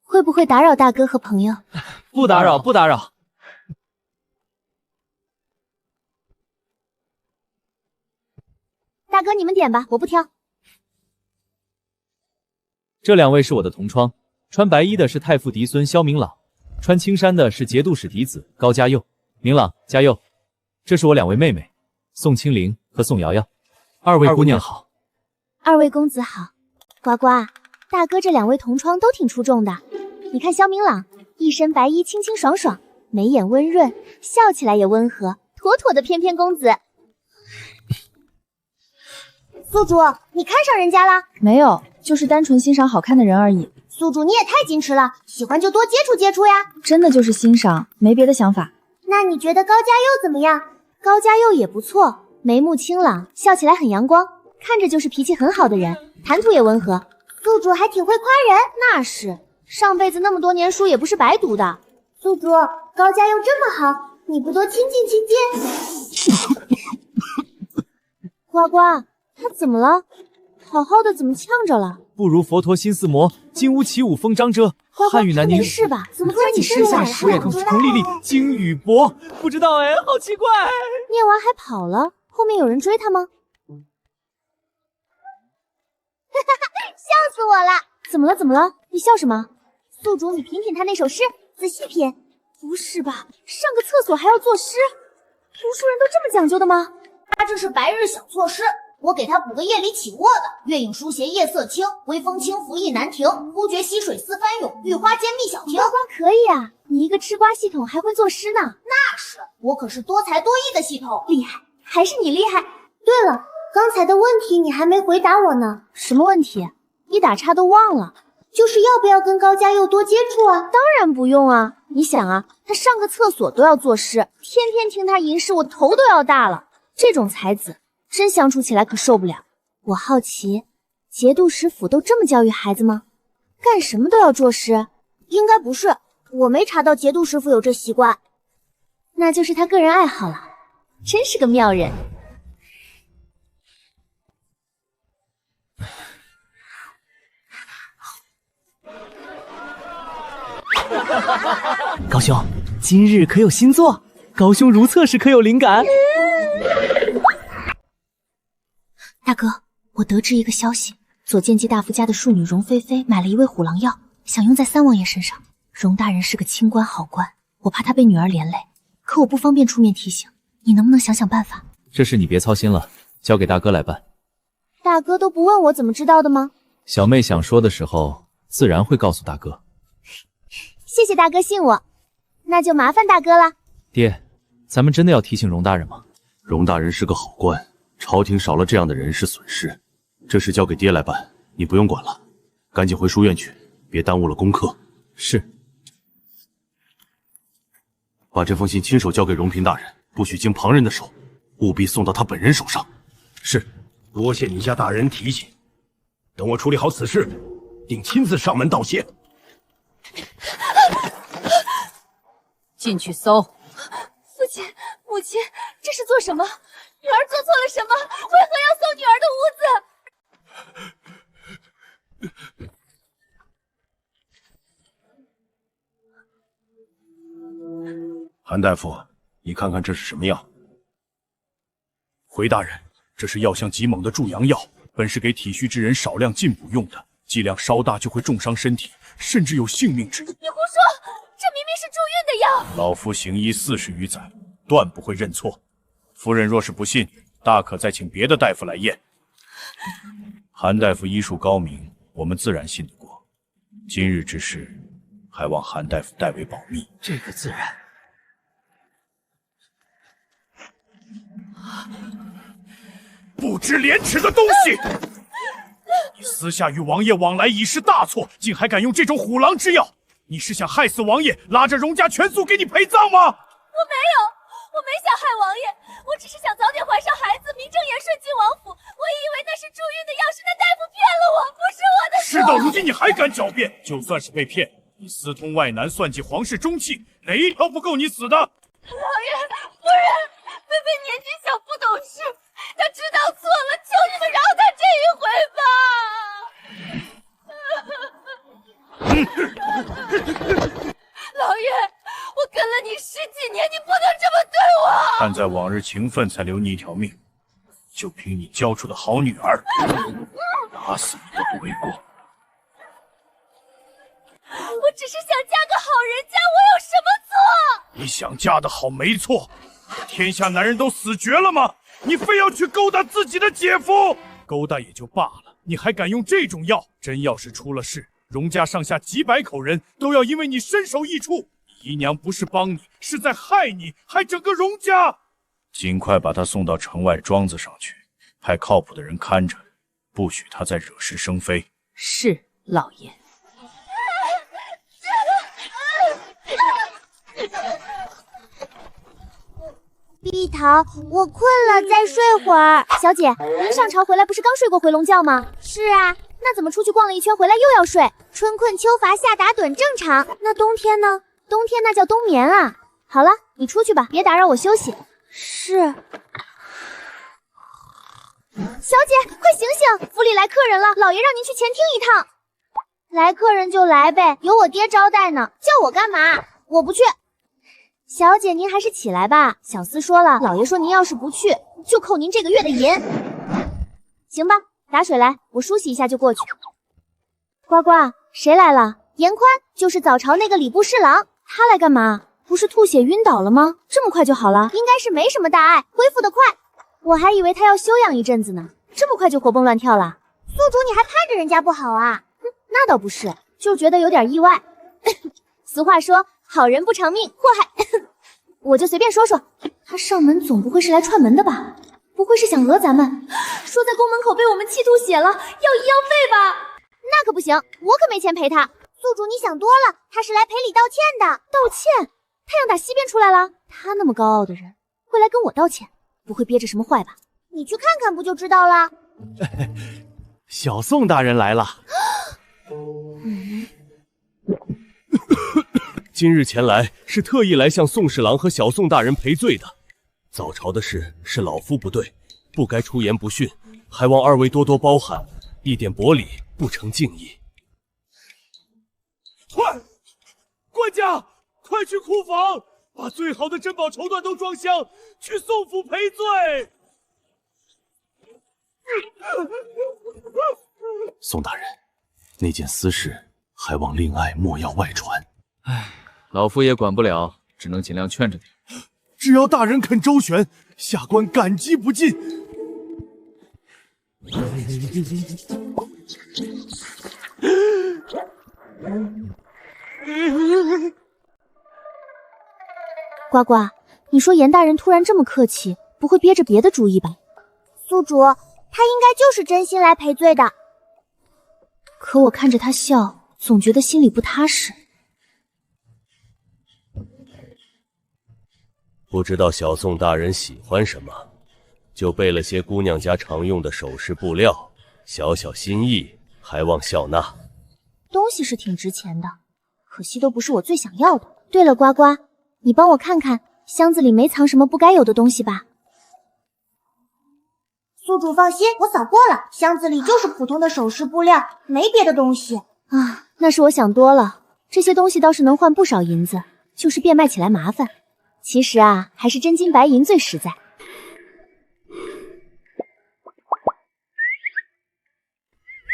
会不会打扰大哥和朋友？不打扰，不打扰。大哥，你们点吧，我不挑。这2位是我的同窗，穿白衣的是太傅嫡孙萧明朗，穿青衫的是节度使嫡子高嘉佑。明朗、嘉佑，这是我2位妹妹，宋青灵和宋瑶瑶。2位姑娘好。2位公子好。呱呱，大哥这2位同窗都挺出众的。你看萧明朗，一身白衣，清清爽爽，眉眼温润，笑起来也温和，妥妥的翩翩公子。宿主，你看上人家啦？没有，就是单纯欣赏好看的人而已。宿主你也太矜持了，喜欢就多接触接触呀。真的就是欣赏，没别的想法。那你觉得高嘉佑怎么样？高嘉佑也不错，眉目清朗，笑起来很阳光，看着就是脾气很好的人，谈吐也温和。宿主还挺会夸人。那是，上辈子那么多年书也不是白读的。宿主，高嘉佑这么好，你不多亲近亲近？呱呱，他怎么了？好好的怎么呛着了？不如佛陀心似魔，金乌起舞风张遮。汉语南宁没事吧？怎么突然你时下时孔丽丽，金与博，不知道哎，好奇怪。念完还跑了，后面有人追他吗？笑死我了！怎么了？怎么了？你笑什么？宿主，你品品他那首诗，仔细品。不是吧？上个厕所还要作诗？读书人都这么讲究的吗？他这是白日想作诗，我给他补个夜里起卧的。月影书斜夜色清，微风轻拂意难停。忽觉溪水似翻涌，玉花间觅小亭。呱呱可以啊，你一个吃瓜系统还会作诗呢？那是，我可是多才多艺的系统，厉害，还是你厉害。对了，刚才的问题你还没回答我呢。什么问题？一打岔都忘了。就是要不要跟高嘉佑多接触啊？当然不用啊！你想啊，他上个厕所都要作诗，天天听他吟诗，我头都要大了。这种才子真相处起来可受不了。我好奇，节度使府都这么教育孩子吗？干什么都要作诗？应该不是，我没查到节度使府有这习惯。那就是他个人爱好了，真是个妙人。高兄，今日可有新作？高兄如厕时可有灵感？大哥，我得知一个消息，左监击大夫家的庶女容菲菲买了一味虎狼药，想用在3王爷身上。容大人是个清官好官，我怕他被女儿连累，可我不方便出面提醒，你能不能想想办法？这事你别操心了，交给大哥来办。大哥都不问我怎么知道的吗？小妹想说的时候，自然会告诉大哥。谢谢大哥信我，那就麻烦大哥了。爹，咱们真的要提醒容大人吗？容大人是个好官，朝廷少了这样的人是损失。这事交给爹来办，你不用管了，赶紧回书院去，别耽误了功课。是。把这封信亲手交给荣嫔大人，不许经旁人的手，务必送到他本人手上。是，多谢你家大人提醒。等我处理好此事，定亲自上门道谢。进去搜。父亲，母亲，这是做什么？女儿做错了什么？为何要搜女儿的屋子？韩大夫，你看看这是什么药？回大人，这是药香极猛的助阳药，本是给体虚之人少量进补用的，剂量稍大就会重伤身体，甚至有性命之虞。你胡说！这明明是助孕的药。老夫行医40余载，断不会认错。夫人若是不信，大可再请别的大夫来验。韩大夫医术高明，我们自然信得过。今日之事，还望韩大夫代为保密。这个自然。不知廉耻的东西！你私下与王爷往来已是大错，竟还敢用这种虎狼之药！你是想害死王爷，拉着荣家全族给你陪葬吗？我没想害王爷，我只是想早点怀上孩子，名正言顺进王府。我以为那是助孕的药，是那大夫骗了我，不是我的错。事到如今你还敢狡辩？就算是被骗，你私通外男，算计皇室中戚，哪一条不够你死的？老爷，夫人，菲菲年纪小不懂事，她知道错了，求你们饶她这一回吧。老爷，我跟了你10几年，你不能这么对我。看在往日情分才留你一条命，就凭你教出的好女儿，打死你都不为过。我只是想嫁个好人家，我有什么错？你想嫁得好没错，可天下男人都死绝了吗？你非要去勾搭自己的姐夫？勾搭也就罢了，你还敢用这种药？真要是出了事，荣家上下几百口人都要因为你身首异处。姨娘不是帮你，是在害你，害整个荣家。尽快把她送到城外庄子上去，派靠谱的人看着，不许她再惹是生非。是，老爷。碧桃，我困了，再睡会儿。小姐，您上朝回来不是刚睡过回笼觉吗？是啊，那怎么出去逛了一圈回来又要睡？春困秋乏夏打盹正常。那冬天呢？冬天那叫冬眠啊。好了，你出去吧，别打扰我休息。是。小姐，快醒醒，府里来客人了，老爷让您去前厅一趟。来客人就来呗，有我爹招待呢，叫我干嘛？我不去。小姐，您还是起来吧。小厮说了，老爷说您要是不去，就扣您这个月的银。行吧，打水来，我梳洗一下就过去。呱呱，谁来了？严宽，就是早朝那个礼部侍郎。他来干嘛？不是吐血晕倒了吗？这么快就好了？应该是没什么大碍，恢复得快。我还以为他要休养一阵子呢，这么快就活蹦乱跳了。宿主，你还盼着人家不好啊？那倒不是，就觉得有点意外。俗话说，好人不长命，祸害。我就随便说说，他上门总不会是来串门的吧？不会是想讹咱们？说在宫门口被我们气吐血了，要医药费吧？那可不行，我可没钱赔他。宿主你想多了，他是来赔礼道歉的。道歉？太阳打西边出来了？他那么高傲的人，会来跟我道歉？不会憋着什么坏吧？你去看看不就知道了。小宋大人来了。今日前来是特意来向宋侍郎和小宋大人赔罪的。早朝的事是老夫不对，不该出言不逊，还望二位多多包涵，一点薄礼不成敬意。快，官家，快去库房，把最好的珍宝绸缎都装箱，去宋府赔罪。宋大人，那件私事还望令爱莫要外传。唉，老夫也管不了，只能尽量劝着点。只要大人肯周旋，下官感激不尽。呱呱，你说严大人突然这么客气，不会憋着别的主意吧？宿主，他应该就是真心来赔罪的。可我看着他笑，总觉得心里不踏实。不知道小宋大人喜欢什么，就备了些姑娘家常用的首饰布料，小小心意，还望笑纳。东西是挺值钱的，可惜都不是我最想要的。对了，呱呱，你帮我看看箱子里没藏什么不该有的东西吧？宿主放心，我扫过了，箱子里就是普通的首饰布料，没别的东西。啊，那是我想多了。这些东西倒是能换不少银子，就是变卖起来麻烦。其实啊，还是真金白银最实在。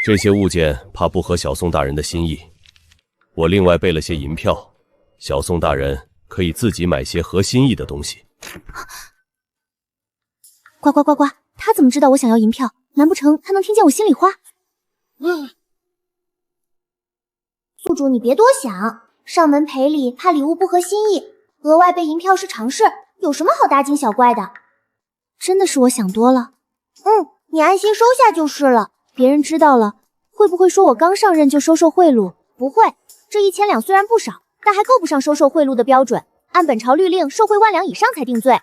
这些物件怕不合小宋大人的心意，我另外备了些银票，小宋大人可以自己买些合心意的东西。呱呱呱呱，他怎么知道我想要银票？难不成他能听见我心里话？宿主你别多想，上门赔礼怕礼物不合心意，额外备银票是常事，有什么好大惊小怪的？真的是我想多了。你安心收下就是了。别人知道了，会不会说我刚上任就收受贿赂？不会，这1000两虽然不少，但还够不上收受贿赂的标准。按本朝律令，受贿1万两以上才定罪。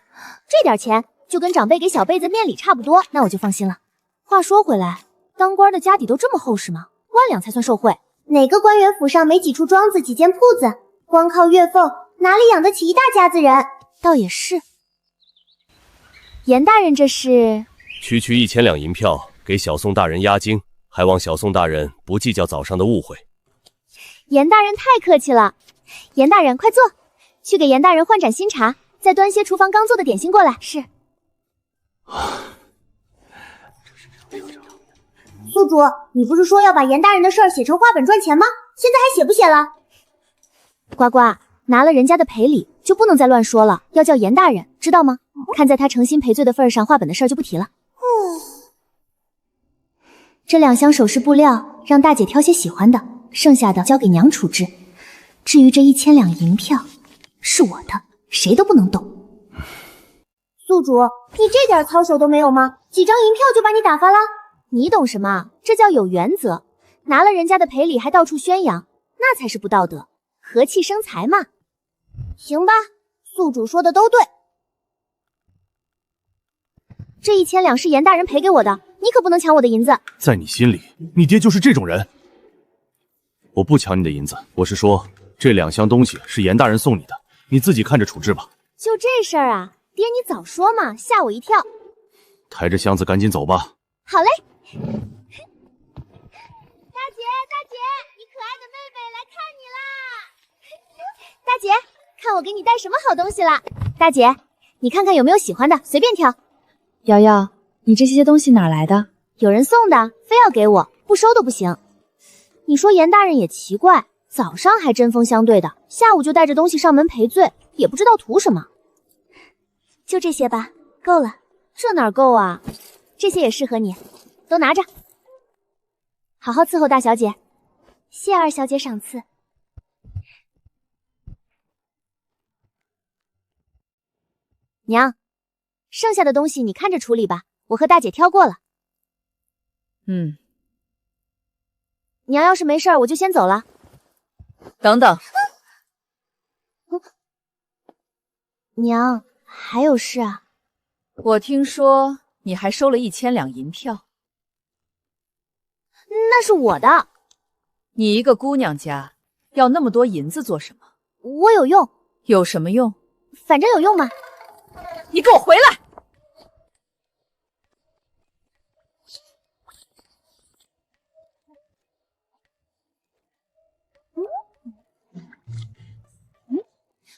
这点钱就跟长辈给小辈子面礼差不多，那我就放心了。话说回来，当官的家底都这么厚实吗？1万两才算受贿？哪个官员府上没几处庄子几间铺子？光靠月俸哪里养得起一大家子人？倒也是。严大人这是？区1000两银票给小宋大人押金，还望小宋大人不计较早上的误会。严大人太客气了。严大人快坐，去给严大人换盏新茶，再端些厨房刚做的点心过来。是。宿主，你不是说要把严大人的事儿写成画本赚钱吗？现在还写不写了？呱呱，拿了人家的赔礼就不能再乱说了，要叫严大人，知道吗？看在他诚心赔罪的份上，画本的事儿就不提了。这2箱首饰布料让大姐挑些喜欢的，剩下的交给娘处置。至于这1000两银票，是我的，谁都不能动。宿主，你这点操守都没有吗？几张银票就把你打发了？你懂什么？这叫有原则。拿了人家的赔礼还到处宣扬，那才是不道德。和气生财嘛。行吧，宿主说的都对。这1000两是严大人赔给我的，你可不能抢我的银子。在你心里，你爹就是这种人。我不抢你的银子，我是说这2箱东西是严大人送你的，你自己看着处置吧。就这事儿啊，爹你早说嘛，吓我一跳。抬着箱子赶紧走吧。好嘞。大姐，你可爱的妹妹来看你啦！大姐，看我给你带什么好东西了。大姐，你看看有没有喜欢的，随便挑。瑶瑶，你这些东西哪来的？有人送的，非要给我，不收都不行。你说严大人也奇怪，早上还针锋相对的，下午就带着东西上门赔罪，也不知道图什么。就这些吧，够了。这哪够啊？这些也适合你，都拿着，好好伺候大小姐。谢二小姐赏赐。娘，剩下的东西你看着处理吧，我和大姐挑过了。娘要是没事儿，我就先走了。等等，娘，还有事啊？我听说你还收了1000两银票。那是我的。你一个姑娘家，要那么多银子做什么？我有用。有什么用？反正有用嘛。你给我回来！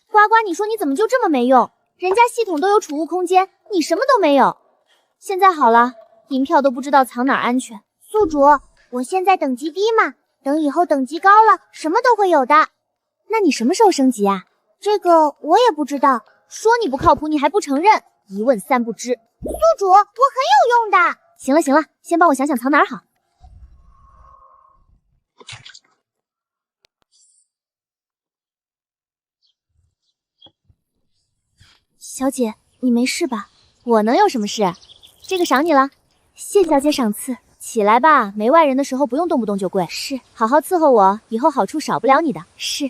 呱呱，你说你怎么就这么没用？人家系统都有储物空间，你什么都没有。现在好了，银票都不知道藏哪儿安全。宿主，我现在等级低嘛，等以后等级高了，什么都会有的。那你什么时候升级啊？这个我也不知道。说你不靠谱，你还不承认，一问三不知。宿主，我很有用的。行了行了，先帮我想想藏哪儿好。小姐，你没事吧？我能有什么事？这个赏你了，谢小姐赏赐。起来吧，没外人的时候不用动不动就跪。是，好好伺候我，以后好处少不了你的。是。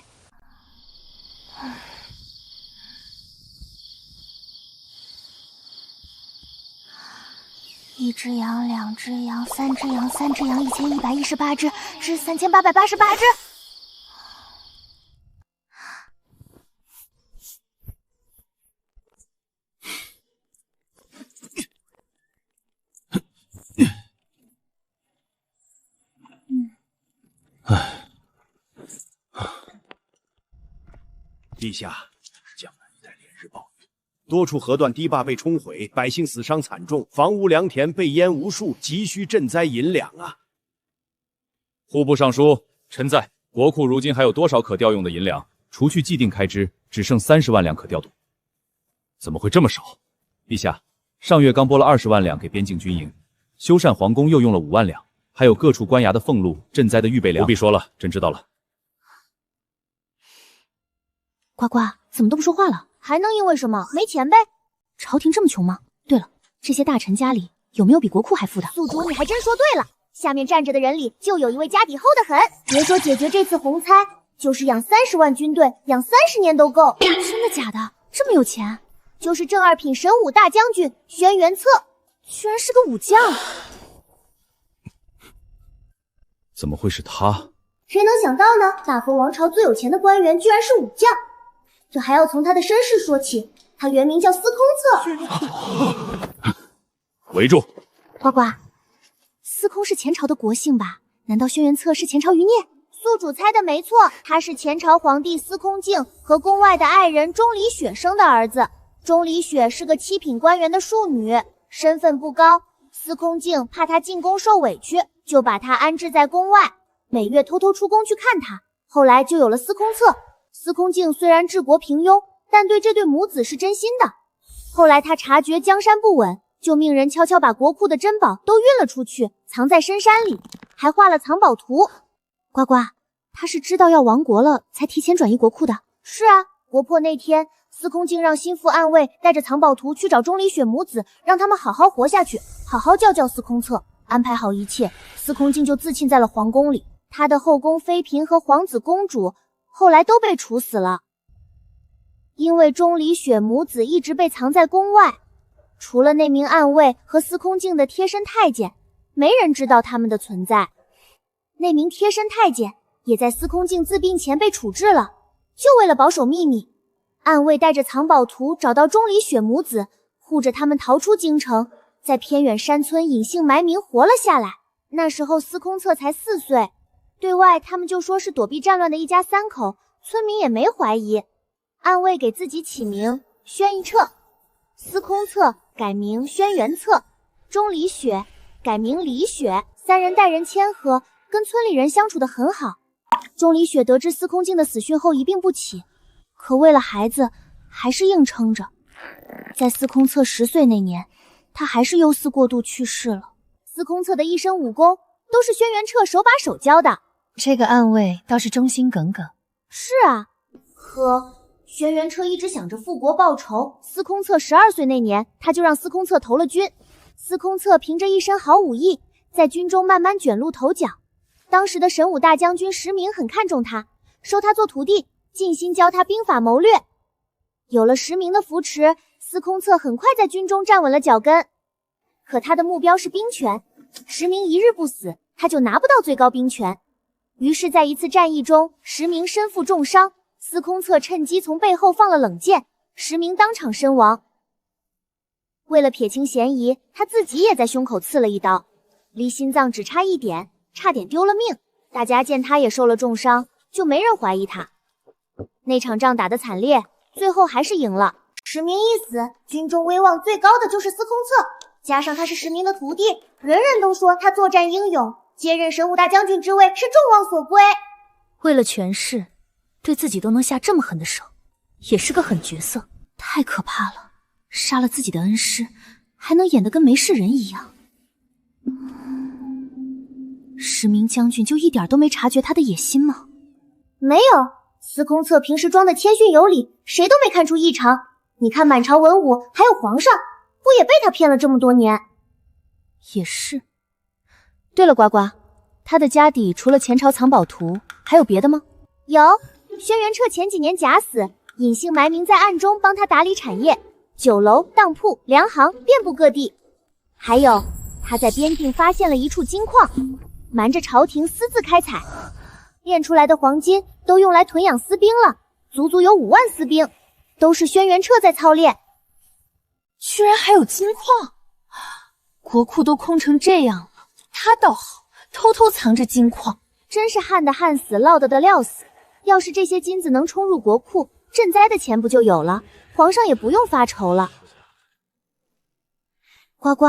1只羊，2只羊，3只羊，3只羊，1118只，至3888只。陛下，江南一带连日暴雨，多处河段堤坝被冲毁，百姓死伤惨重，房屋良田被淹无数，急需赈灾银两啊！户部尚书，臣在。国库如今还有多少可调用的银两？除去既定开支，只剩30万两可调度。怎么会这么少？陛下，上月刚拨了20万两给边境军营，修缮皇宫又用了5万两，还有各处官衙的俸禄、赈灾的预备粮。不必说了，朕知道了。呱呱，怎么都不说话了？还能因为什么？没钱呗。朝廷这么穷吗？对了，这些大臣家里有没有比国库还富的？宿主，你还真说对了。下面站着的人里就有一位家底厚得很，别说解决这次洪灾，就是养30万军队，养30年都够。真的假的？这么有钱？就是正二品神武大将军轩辕策，居然是个武将。怎么会是他？谁能想到呢？大佛王朝最有钱的官员居然是武将。这还要从他的身世说起，他原名叫司空策。围住！呱呱，司空是前朝的国姓吧？难道轩辕策是前朝余孽？宿主猜的没错，他是前朝皇帝司空敬和宫外的爱人钟离雪生的儿子。钟离雪是个7品官员的庶女，身份不高。司空敬怕她进宫受委屈，就把她安置在宫外，每月偷偷出宫去看她。后来就有了司空策。司空敬虽然治国平庸，但对这对母子是真心的。后来他察觉江山不稳，就命人悄悄把国库的珍宝都运了出去，藏在深山里，还画了藏宝图。呱呱，他是知道要亡国了才提前转移国库的。是啊，国破那天，司空敬让心腹暗卫带着藏宝图去找钟离雪母子，让他们好好活下去，好好教司空策。安排好一切，司空敬就自沁在了皇宫里。他的后宫妃嫔和皇子公主后来都被处死了，因为钟离雪母子一直被藏在宫外，除了那名暗卫和司空敬的贴身太监，没人知道他们的存在。那名贴身太监也在司空敬自病前被处置了，就为了保守秘密。暗卫带着藏宝图找到钟离雪母子，护着他们逃出京城，在偏远山村隐姓埋名活了下来。那时候司空策才4岁，对外他们就说是躲避战乱的一家3口，村民也没怀疑。暗卫给自己起名轩辕彻，司空策改名轩辕策，钟离雪改名李雪，3人待人谦和，跟村里人相处得很好。钟离雪得知司空敬的死讯后一病不起，可为了孩子还是硬撑着。在司空策10岁那年，他还是忧思过度去世了。司空策的一身武功都是轩辕彻手把手教的。这个暗卫倒是忠心耿耿。是啊，可轩辕彻一直想着复国报仇。司空策12岁那年，他就让司空策投了军。司空策凭着一身好武艺，在军中慢慢卷入头角。当时的神武大将军石明很看重他，收他做徒弟，尽心教他兵法谋略。有了石明的扶持，司空策很快在军中站稳了脚跟。可他的目标是兵权，石明一日不死，他就拿不到最高兵权。于是在一次战役中，石明身负重伤，司空策趁机从背后放了冷箭，石明当场身亡。为了撇清嫌疑，他自己也在胸口刺了一刀，离心脏只差一点，差点丢了命。大家见他也受了重伤，就没人怀疑他。那场仗打得惨烈，最后还是赢了。石明一死，军中威望最高的就是司空策，加上他是石明的徒弟，人人都说他作战英勇，接任神武大将军之位是众望所归。为了权势，对自己都能下这么狠的手，也是个狠角色，太可怕了。杀了自己的恩师，还能演得跟没事人一样。石明将军就一点都没察觉他的野心吗？没有，司空策平时装的谦逊有礼，谁都没看出异常。你看满朝文武还有皇上，不也被他骗了这么多年？也是。对了，呱呱，他的家底除了前朝藏宝图，还有别的吗？有，轩辕彻前几年假死，隐姓埋名在暗中帮他打理产业，酒楼、当铺、粮行遍布各地。还有，他在边境发现了一处金矿，瞒着朝廷私自开采，炼出来的黄金都用来屯养私兵了，足足有5万私兵，都是轩辕彻在操练。居然还有金矿，国库都空成这样了，他倒好，偷偷藏着金矿，真是旱的旱死，涝的撂死。要是这些金子能冲入国库，赈灾的钱不就有了？皇上也不用发愁了。呱呱，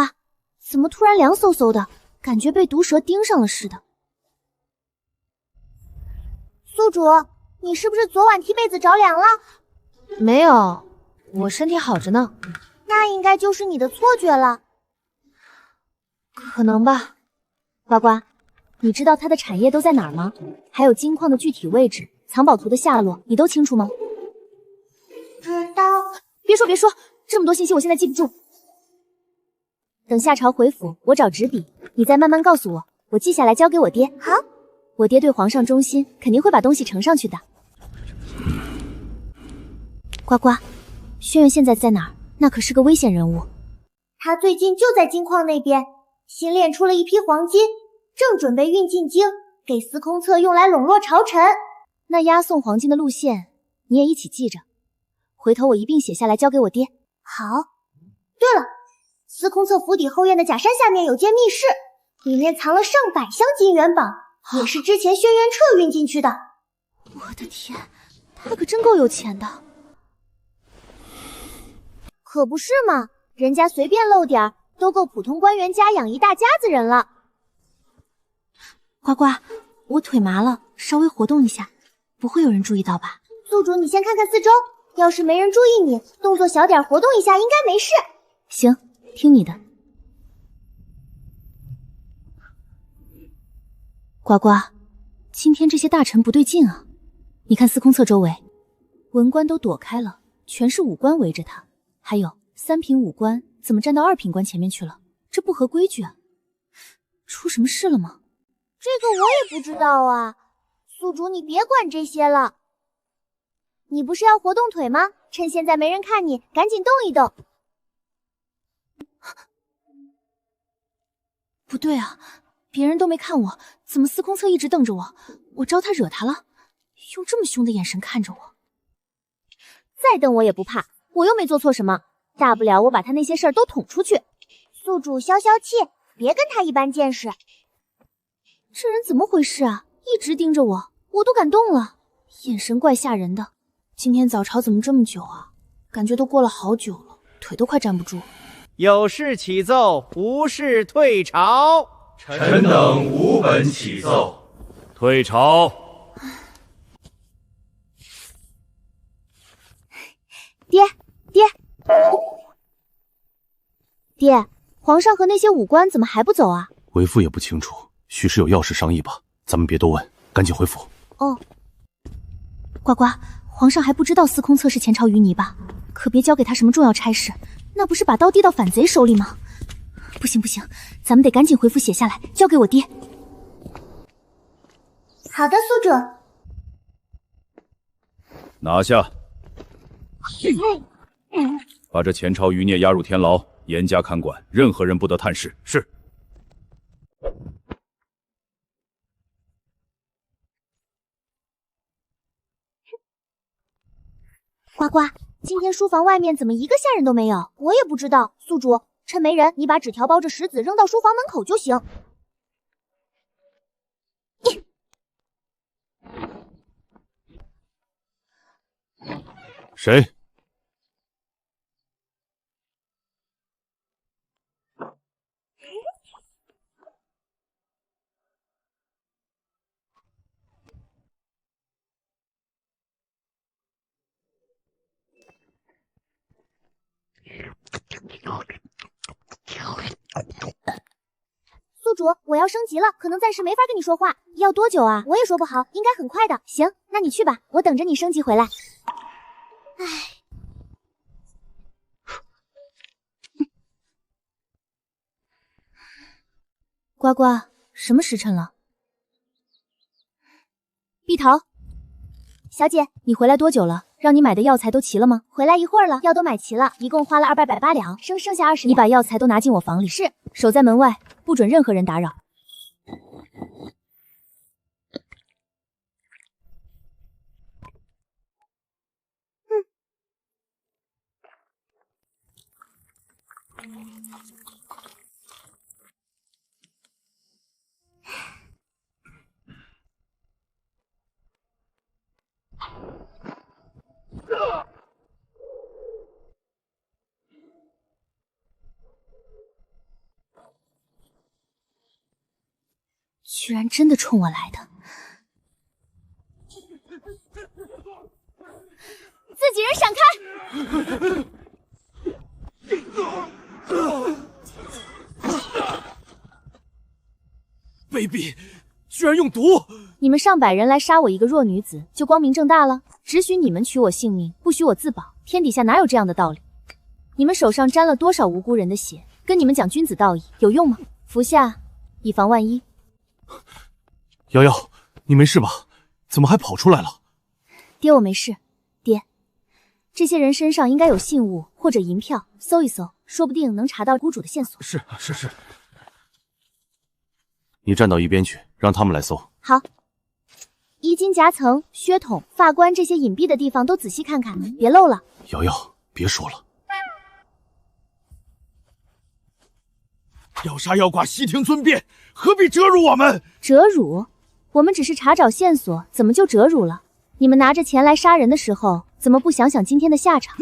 怎么突然凉飕飕的，感觉被毒蛇盯上了似的。宿主，你是不是昨晚踢被子着凉了？没有，我身体好着呢。那应该就是你的错觉了。可能吧。呱呱，你知道它的产业都在哪儿吗？还有金矿的具体位置、藏宝图的下落，你都清楚吗？知道。别说，这么多信息我现在记不住。等夏朝回府，我找纸笔，你再慢慢告诉我，我记下来交给我爹。好，我爹对皇上忠心，肯定会把东西呈上去的。呱呱，轩辕现在在哪儿？那可是个危险人物。他最近就在金矿那边，新炼出了一批黄金，正准备运进京，给司空策用来笼络朝臣。那押送黄金的路线，你也一起记着，回头我一并写下来交给我爹。好。对了，司空策府邸后院的假山下面有间密室，里面藏了上百箱金元宝，也是之前轩辕彻运进去的。我的天，他可真够有钱的。可不是嘛，人家随便露点都够普通官员家养一大家子人了。呱呱，我腿麻了，稍微活动一下，不会有人注意到吧？宿主，你先看看四周，要是没人注意你，动作小点，活动一下应该没事。行，听你的。呱呱，今天这些大臣不对劲啊！你看司空策周围，文官都躲开了，全是武官围着他。还有3品武官怎么站到2品官前面去了？这不合规矩啊！出什么事了吗？这个我也不知道啊。宿主，你别管这些了。你不是要活动腿吗？趁现在没人看你，赶紧动一动。不对啊，别人都没看我，怎么司空策一直瞪着我？我招他惹他了？用这么凶的眼神看着我，再瞪我也不怕，我又没做错什么，大不了我把他那些事儿都捅出去。宿主消消气，别跟他一般见识。这人怎么回事啊？一直盯着我，我都感动了，眼神怪吓人的。今天早朝怎么这么久啊？感觉都过了好久了，腿都快站不住。有事启奏，无事退朝。臣等无本启奏，退朝。爹，皇上和那些武官怎么还不走啊？为父也不清楚，许是有要事商议吧。咱们别多问，赶紧回府。哦，呱呱，皇上还不知道司空策是前朝淤泥吧？可别交给他什么重要差事，那不是把刀递到反贼手里吗？不行，咱们得赶紧回府写下来，交给我爹。好的，宿主。拿下！把这前朝余孽押入天牢，严加看管，任何人不得探视。是。呱呱，今天书房外面怎么一个下人都没有？我也不知道。宿主，趁没人，你把纸条包着石子扔到书房门口就行。谁？宿主，我要升级了，可能暂时没法跟你说话。要多久啊？我也说不好，应该很快的。行，那你去吧，我等着你升级回来。唉，呱呱，什么时辰了？碧桃，小姐，你回来多久了？让你买的药材都齐了吗？回来一会儿了，药都买齐了，一共花了280两，剩下20两。你把药材都拿进我房里，是，守在门外，不准任何人打扰。居然真的冲我来的。自己人闪开！卑鄙，居然用毒！你们上百人来杀我一个弱女子，就光明正大了？只许你们取我性命，不许我自保，天底下哪有这样的道理？你们手上沾了多少无辜人的血？跟你们讲君子道义有用吗？服下，以防万一。瑶瑶，你没事吧？怎么还跑出来了？爹，我没事。爹，这些人身上应该有信物或者银票，搜一搜，说不定能查到孤主的线索。是。你站到一边去，让他们来搜。好。衣襟夹层、靴筒、发冠这些隐蔽的地方都仔细看看，别漏了。瑶瑶，别说了。要杀要剐，悉听尊便，何必折辱我们？折辱？我们只是查找线索，怎么就折辱了？你们拿着钱来杀人的时候，怎么不想想今天的下场？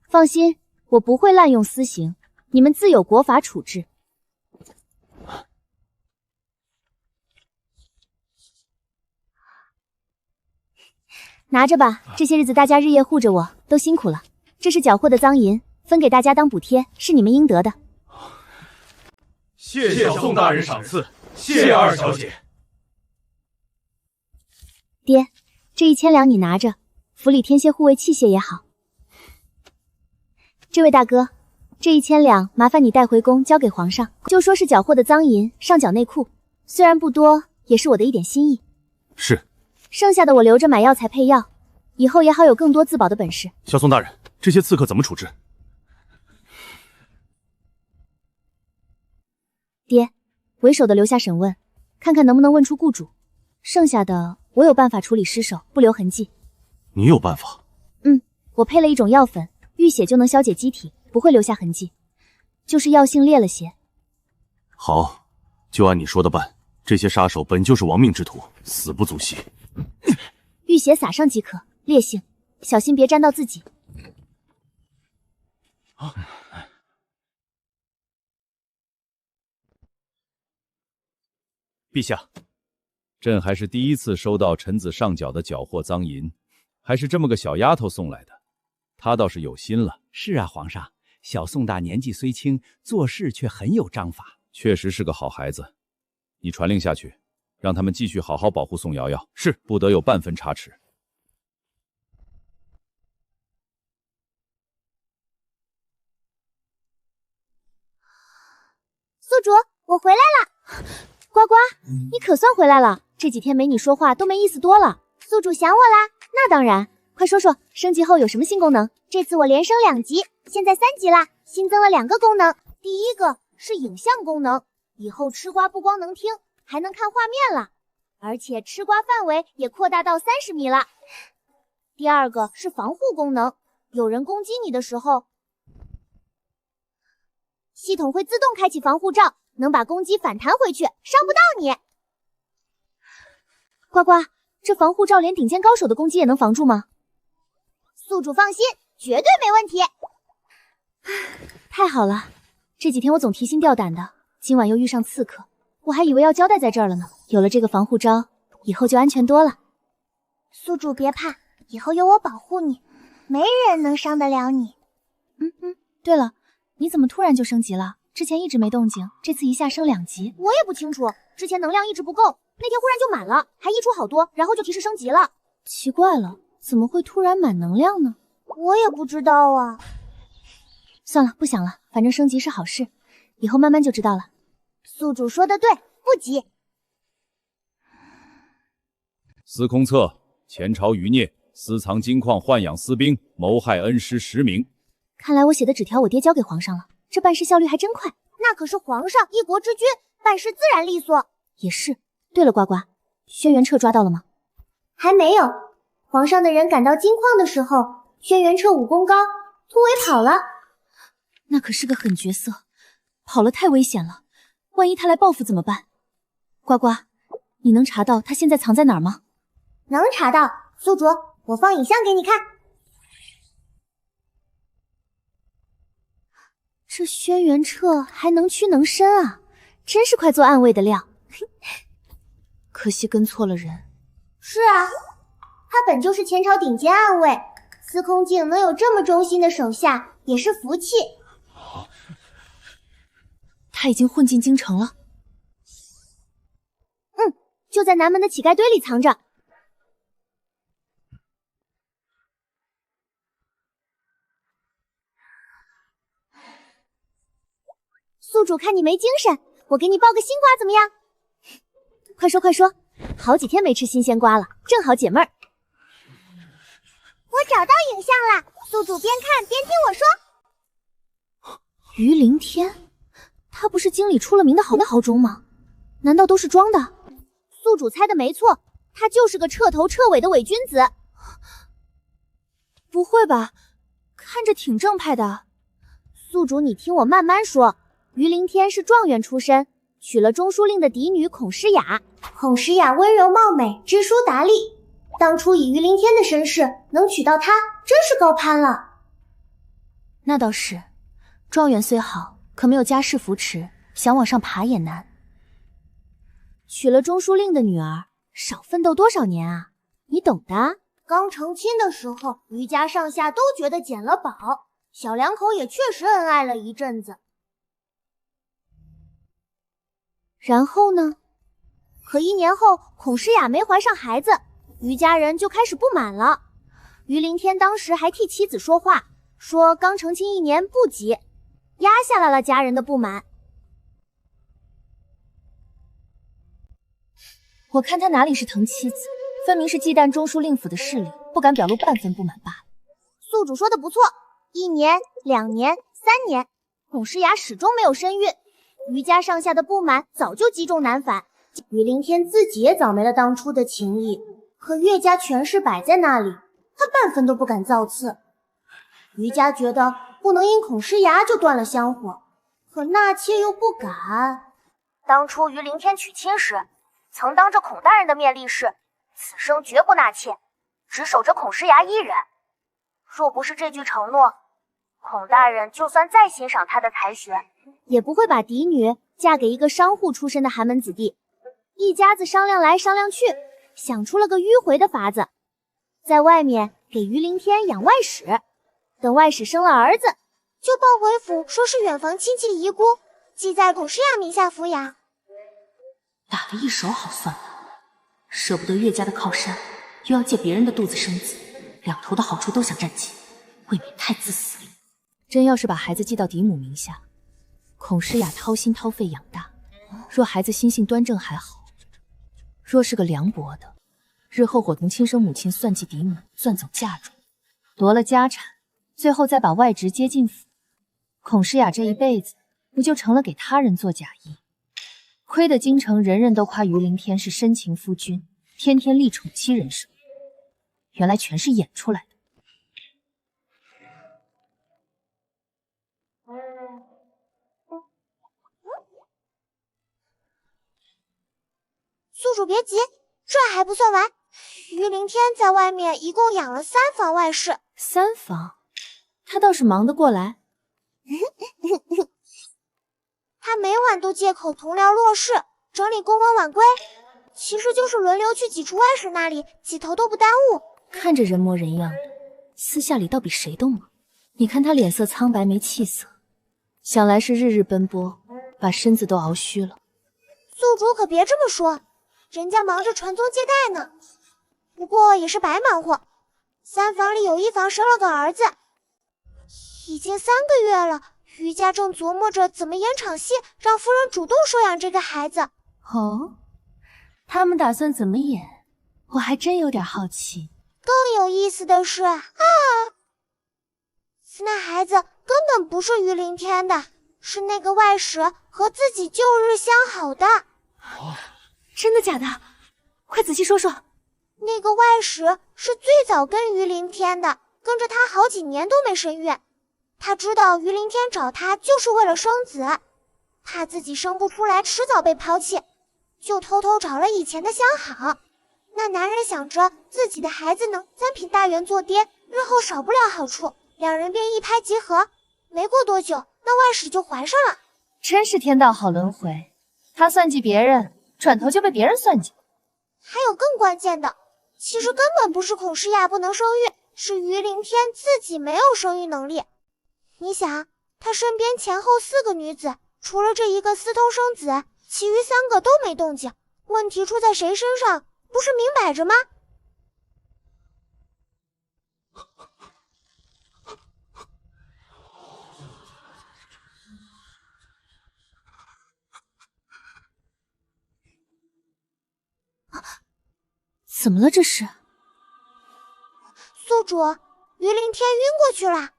放心，我不会滥用私刑，你们自有国法处置。拿着吧，这些日子大家日夜护着我，都辛苦了。这是缴获的赃银，分给大家当补贴，是你们应得的。谢小宋大人赏赐，谢二小姐。爹，这1000两你拿着，府里添些护卫器械也好。这位大哥，这1000两麻烦你带回宫交给皇上，就说是缴获的赃银，上缴内库。虽然不多，也是我的一点心意。是。剩下的我留着买药材配药，以后也好有更多自保的本事。小宋大人，这些刺客怎么处置？爹，为首的留下审问，看看能不能问出雇主。剩下的我有办法处理尸首，不留痕迹。你有办法？我配了一种药粉，遇血就能消解机体，不会留下痕迹，就是药性烈了些。好，就按你说的办。这些杀手本就是亡命之徒，死不足惜。浴血撒上即可，烈性，小心别沾到自己。陛下，朕还是第一次收到臣子上缴的缴获赃银，还是这么个小丫头送来的，她倒是有心了。是啊，皇上，小宋大年纪虽轻，做事却很有章法，确实是个好孩子。你传令下去，让他们继续好好保护宋瑶瑶，是不得有半分差池。宿主，我回来了。呱呱，你可算回来了，这几天没你说话都没意思多了。宿主想我啦？那当然，快说说升级后有什么新功能？这次我连升2级，现在3级啦，新增了2个功能。第一个是影像功能。以后吃瓜不光能听，还能看画面了，而且吃瓜范围也扩大到30米了。第二个是防护功能，有人攻击你的时候，系统会自动开启防护罩，能把攻击反弹回去，伤不到你。呱呱，这防护罩连顶尖高手的攻击也能防住吗？宿主放心，绝对没问题。太好了，这几天我总提心吊胆的。今晚又遇上刺客，我还以为要交代在这儿了呢。有了这个防护罩，以后就安全多了。宿主别怕，以后有我保护你，没人能伤得了你。对了，你怎么突然就升级了？之前一直没动静，这次一下升2级。我也不清楚，之前能量一直不够，那天忽然就满了，还溢出好多，然后就提示升级了。奇怪了，怎么会突然满能量呢？我也不知道啊。算了，不想了，反正升级是好事，以后慢慢就知道了。宿主说的对，不急。司空策，前朝余孽，私藏金矿，豢养私兵，谋害恩师10名。看来我写的纸条我爹交给皇上了，这办事效率还真快。那可是皇上，一国之君，办事自然利索。也是。对了，呱呱，轩辕彻抓到了吗？还没有。皇上的人赶到金矿的时候，轩辕彻武功高，突围跑了。那可是个狠角色，跑了太危险了。万一他来报复怎么办？呱呱，你能查到他现在藏在哪儿吗？能查到，宿主，我放影像给你看。这轩辕彻还能屈能伸啊，真是快做暗卫的料。可惜跟错了人。是啊，他本就是前朝顶尖暗卫，司空镜能有这么忠心的手下，也是福气。他已经混进京城了。就在南门的乞丐堆里藏着。宿主看你没精神，我给你爆个新瓜怎么样？快说快说，好几天没吃新鲜瓜了，正好解闷儿。我找到影像了，宿主边看边听我说。于凌天，他不是京里出了名的好中吗？难道都是装的？宿主猜的没错，他就是个彻头彻尾的伪君子。不会吧，看着挺正派的。宿主，你听我慢慢说。于凌天是状元出身，娶了中书令的嫡女孔诗雅。孔诗雅温柔貌美，知书达理。当初以于凌天的身世，能娶到她，真是高攀了。那倒是，状元虽好，可没有家世扶持，想往上爬也难。娶了中书令的女儿，少奋斗多少年啊？你懂的。刚成亲的时候，于家上下都觉得捡了宝，小两口也确实恩爱了一阵子。然后呢？可1年后，孔诗雅没怀上孩子，于家人就开始不满了。于凌天当时还替妻子说话，说刚成亲1年不急，压下来了家人的不满。我看他哪里是疼妻子，分明是忌惮中书令府的势力，不敢表露半分不满罢了。宿主说的不错，1年、2年、3年，孔诗雅始终没有身孕。于家上下的不满早就积重难返，于凌天自己也早没了当初的情谊。可岳家权势摆在那里，他半分都不敢造次。于家觉得不能因孔诗雅就断了香火，可纳妾又不敢。当初于凌天娶亲时，曾当着孔大人的面立誓，此生绝不纳妾，只守着孔诗雅一人。若不是这句承诺，孔大人就算再欣赏他的才学，也不会把嫡女嫁给一个商户出身的寒门子弟。一家子商量来商量去，想出了个迂回的法子，在外面给于凌天养外室，等外室生了儿子，就抱回府，说是远房亲戚的遗孤，寄在孔诗雅名下抚养。打得一手好算盘，舍不得岳家的靠山，又要借别人的肚子生子，两头的好处都想占尽，未免太自私了。真要是把孩子寄到嫡母名下，孔诗雅掏心掏肺养大，若孩子心性端正还好，若是个凉薄的，日后伙同亲生母亲算计嫡母，攥走嫁妆，夺了家产，最后再把外侄接进府，孔诗雅这一辈子不就成了给他人做嫁衣？亏得京城人人都夸于凌天是深情夫君，天天立宠妻人设，原来全是演出来的。宿主别急，这还不算完。于凌天在外面一共养了3房外室。3房？他倒是忙得过来。他每晚都借口同僚落事，整理公文晚归，其实就是轮流去几处外室那里，几头都不耽误。看着人模人样的，私下里倒比谁都忙。你看他脸色苍白没气色，想来是日日奔波，把身子都熬虚了。宿主可别这么说，人家忙着传宗接代呢。不过也是白忙活，3房里有1房生了个儿子，已经3个月了。于家正琢磨着怎么演场戏，让夫人主动收养这个孩子。哦，他们打算怎么演？我还真有点好奇。更有意思的是那孩子根本不是于凌天的，是那个外室和自己旧日相好的。真的假的？快仔细说说。那个外室是最早跟于凌天的，跟着他好几年都没身孕。他知道于凌天找他就是为了生子，怕自己生不出来迟早被抛弃，就偷偷找了以前的相好。那男人想着自己的孩子能3品大员做爹，日后少不了好处，两人便一拍即合。没过多久，那外室就怀上了。真是天道好轮回，他算计别人，转头就被别人算计。还有更关键的，其实根本不是孔诗雅不能生育，是于凌天自己没有生育能力。你想，他身边前后4个女子，除了这一个私通生子，其余3个都没动静。问题出在谁身上？不是明摆着吗？怎么了这是？宿主，于凌天晕过去了。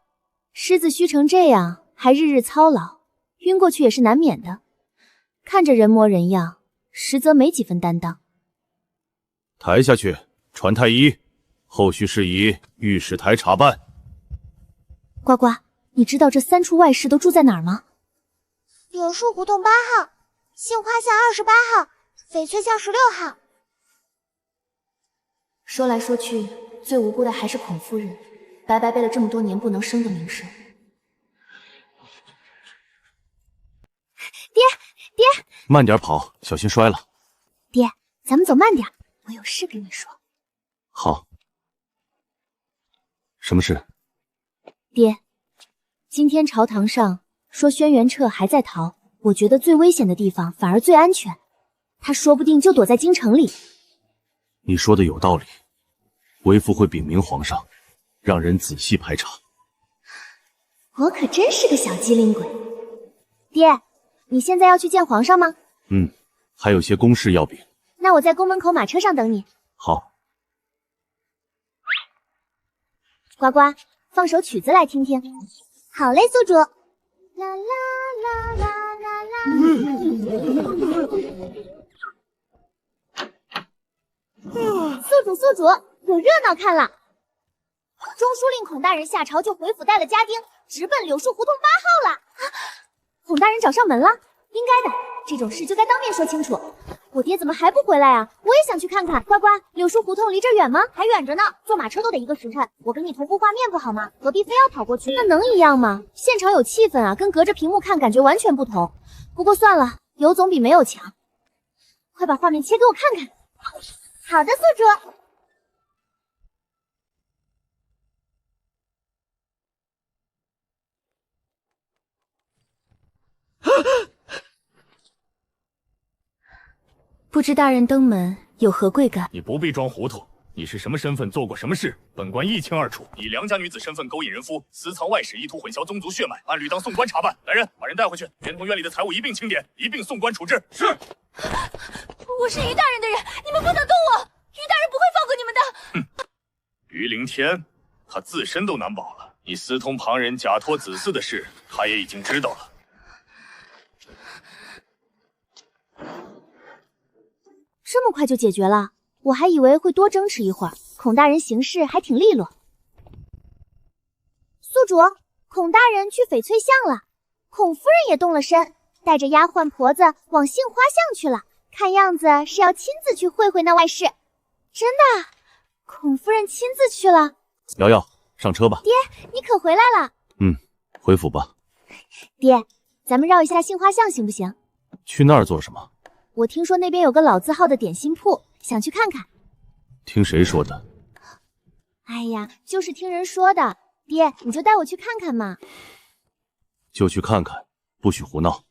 狮子虚成这样，还日日操劳，晕过去也是难免的。看着人模人样，实则没几分担当。抬下去，传太医，后续事宜御史台查办。呱呱，你知道这3处外室都住在哪儿吗？柳树胡同8号，杏花巷28号，翡翠巷16号。说来说去，最无辜的还是孔夫人，白白背了这么多年不能生的名声。爹，慢点跑，小心摔了。爹，咱们走慢点，我有事跟你说。好。什么事？爹，今天朝堂上说轩辕彻还在逃，我觉得最危险的地方反而最安全，他说不定就躲在京城里。你说的有道理，为父会禀明皇上，让人仔细排查。我可真是个小机灵鬼。爹，你现在要去见皇上吗？还有些公事要禀。那我在宫门口马车上等你。好。呱呱，放首曲子来听听。好嘞，宿主。啦啦啦啦啦啦。宿主，有热闹看了。中书令孔大人下朝就回府带了家丁，直奔柳树胡同8号了。孔大人找上门了，应该的，这种事就该当面说清楚。我爹怎么还不回来啊？我也想去看看。呱呱，柳树胡同离这儿远吗？还远着呢，坐马车都得1个时辰。我跟你同步画面不好吗？何必非要跑过去？那能一样吗？现场有气氛啊，跟隔着屏幕看感觉完全不同。不过算了，有总比没有强。快把画面切给我看看。好的，宿主。不知大人登门有何贵干？你不必装糊涂，你是什么身份，做过什么事，本官一清二楚。以良家女子身份勾引人夫，私藏外室，意图混淆宗族血脉，按律当送官查办。来人，把人带回去，连同院里的财物一并清点，一并送官处置。是。我是于大人的人，你们不能动我，于大人不会放过你们的。于凌天，他自身都难保了，你私通旁人、假托子嗣的事，他也已经知道了。这么快就解决了，我还以为会多争持一会儿。孔大人行事还挺利落。宿主，孔大人去翡翠巷了，孔夫人也动了身，带着丫鬟婆子往杏花巷去了，看样子是要亲自去会会那外室。真的，孔夫人亲自去了。瑶瑶，上车吧。爹，你可回来了。回府吧。爹，咱们绕一下杏花巷行不行？去那儿做什么？我听说那边有个老字号的点心铺，想去看看。听谁说的？哎呀，就是听人说的。爹，你就带我去看看嘛。就去看看，不许胡闹。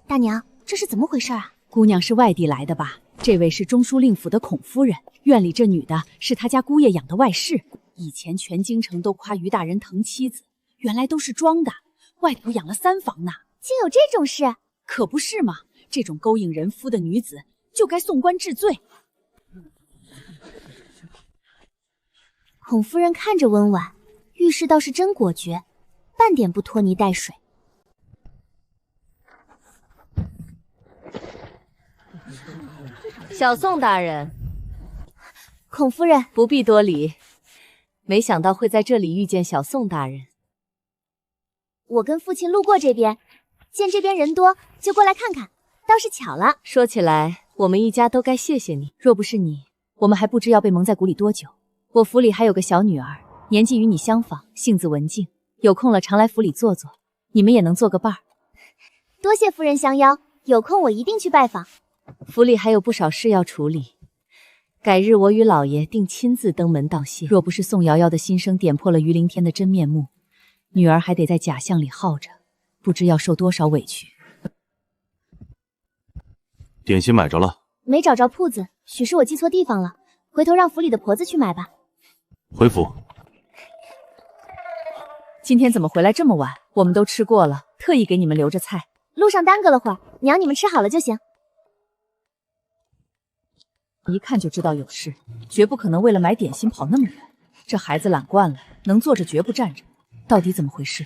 大娘，这是怎么回事啊？姑娘是外地来的吧？这位是中书令府的孔夫人，院里这女的是他家姑爷养的外室。以前全京城都夸于大人疼妻子，原来都是装的，外头养了3房呢。竟有这种事？可不是嘛！这种勾引人夫的女子，就该送官治罪。孔夫人看着温婉，遇事倒是真果决，半点不拖泥带水。小宋大人，孔夫人不必多礼。没想到会在这里遇见小宋大人。我跟父亲路过这边，见这边人多，就过来看看，倒是巧了。说起来，我们一家都该谢谢你。若不是你，我们还不知要被蒙在鼓里多久。我府里还有个小女儿，年纪与你相仿，性子文静，有空了常来府里坐坐，你们也能做个伴儿。多谢夫人相邀，有空我一定去拜访。府里还有不少事要处理，改日我与老爷定亲自登门道谢。若不是宋瑶瑶的心声点破了于凌天的真面目，女儿还得在假象里耗着，不知要受多少委屈。点心买着了？没找着铺子，许是我记错地方了，回头让府里的婆子去买吧。回府。今天怎么回来这么晚？我们都吃过了，特意给你们留着菜。路上耽搁了会儿，娘你们吃好了就行。一看就知道有事，绝不可能为了买点心跑那么远。这孩子懒惯了，能坐着绝不站着，到底怎么回事？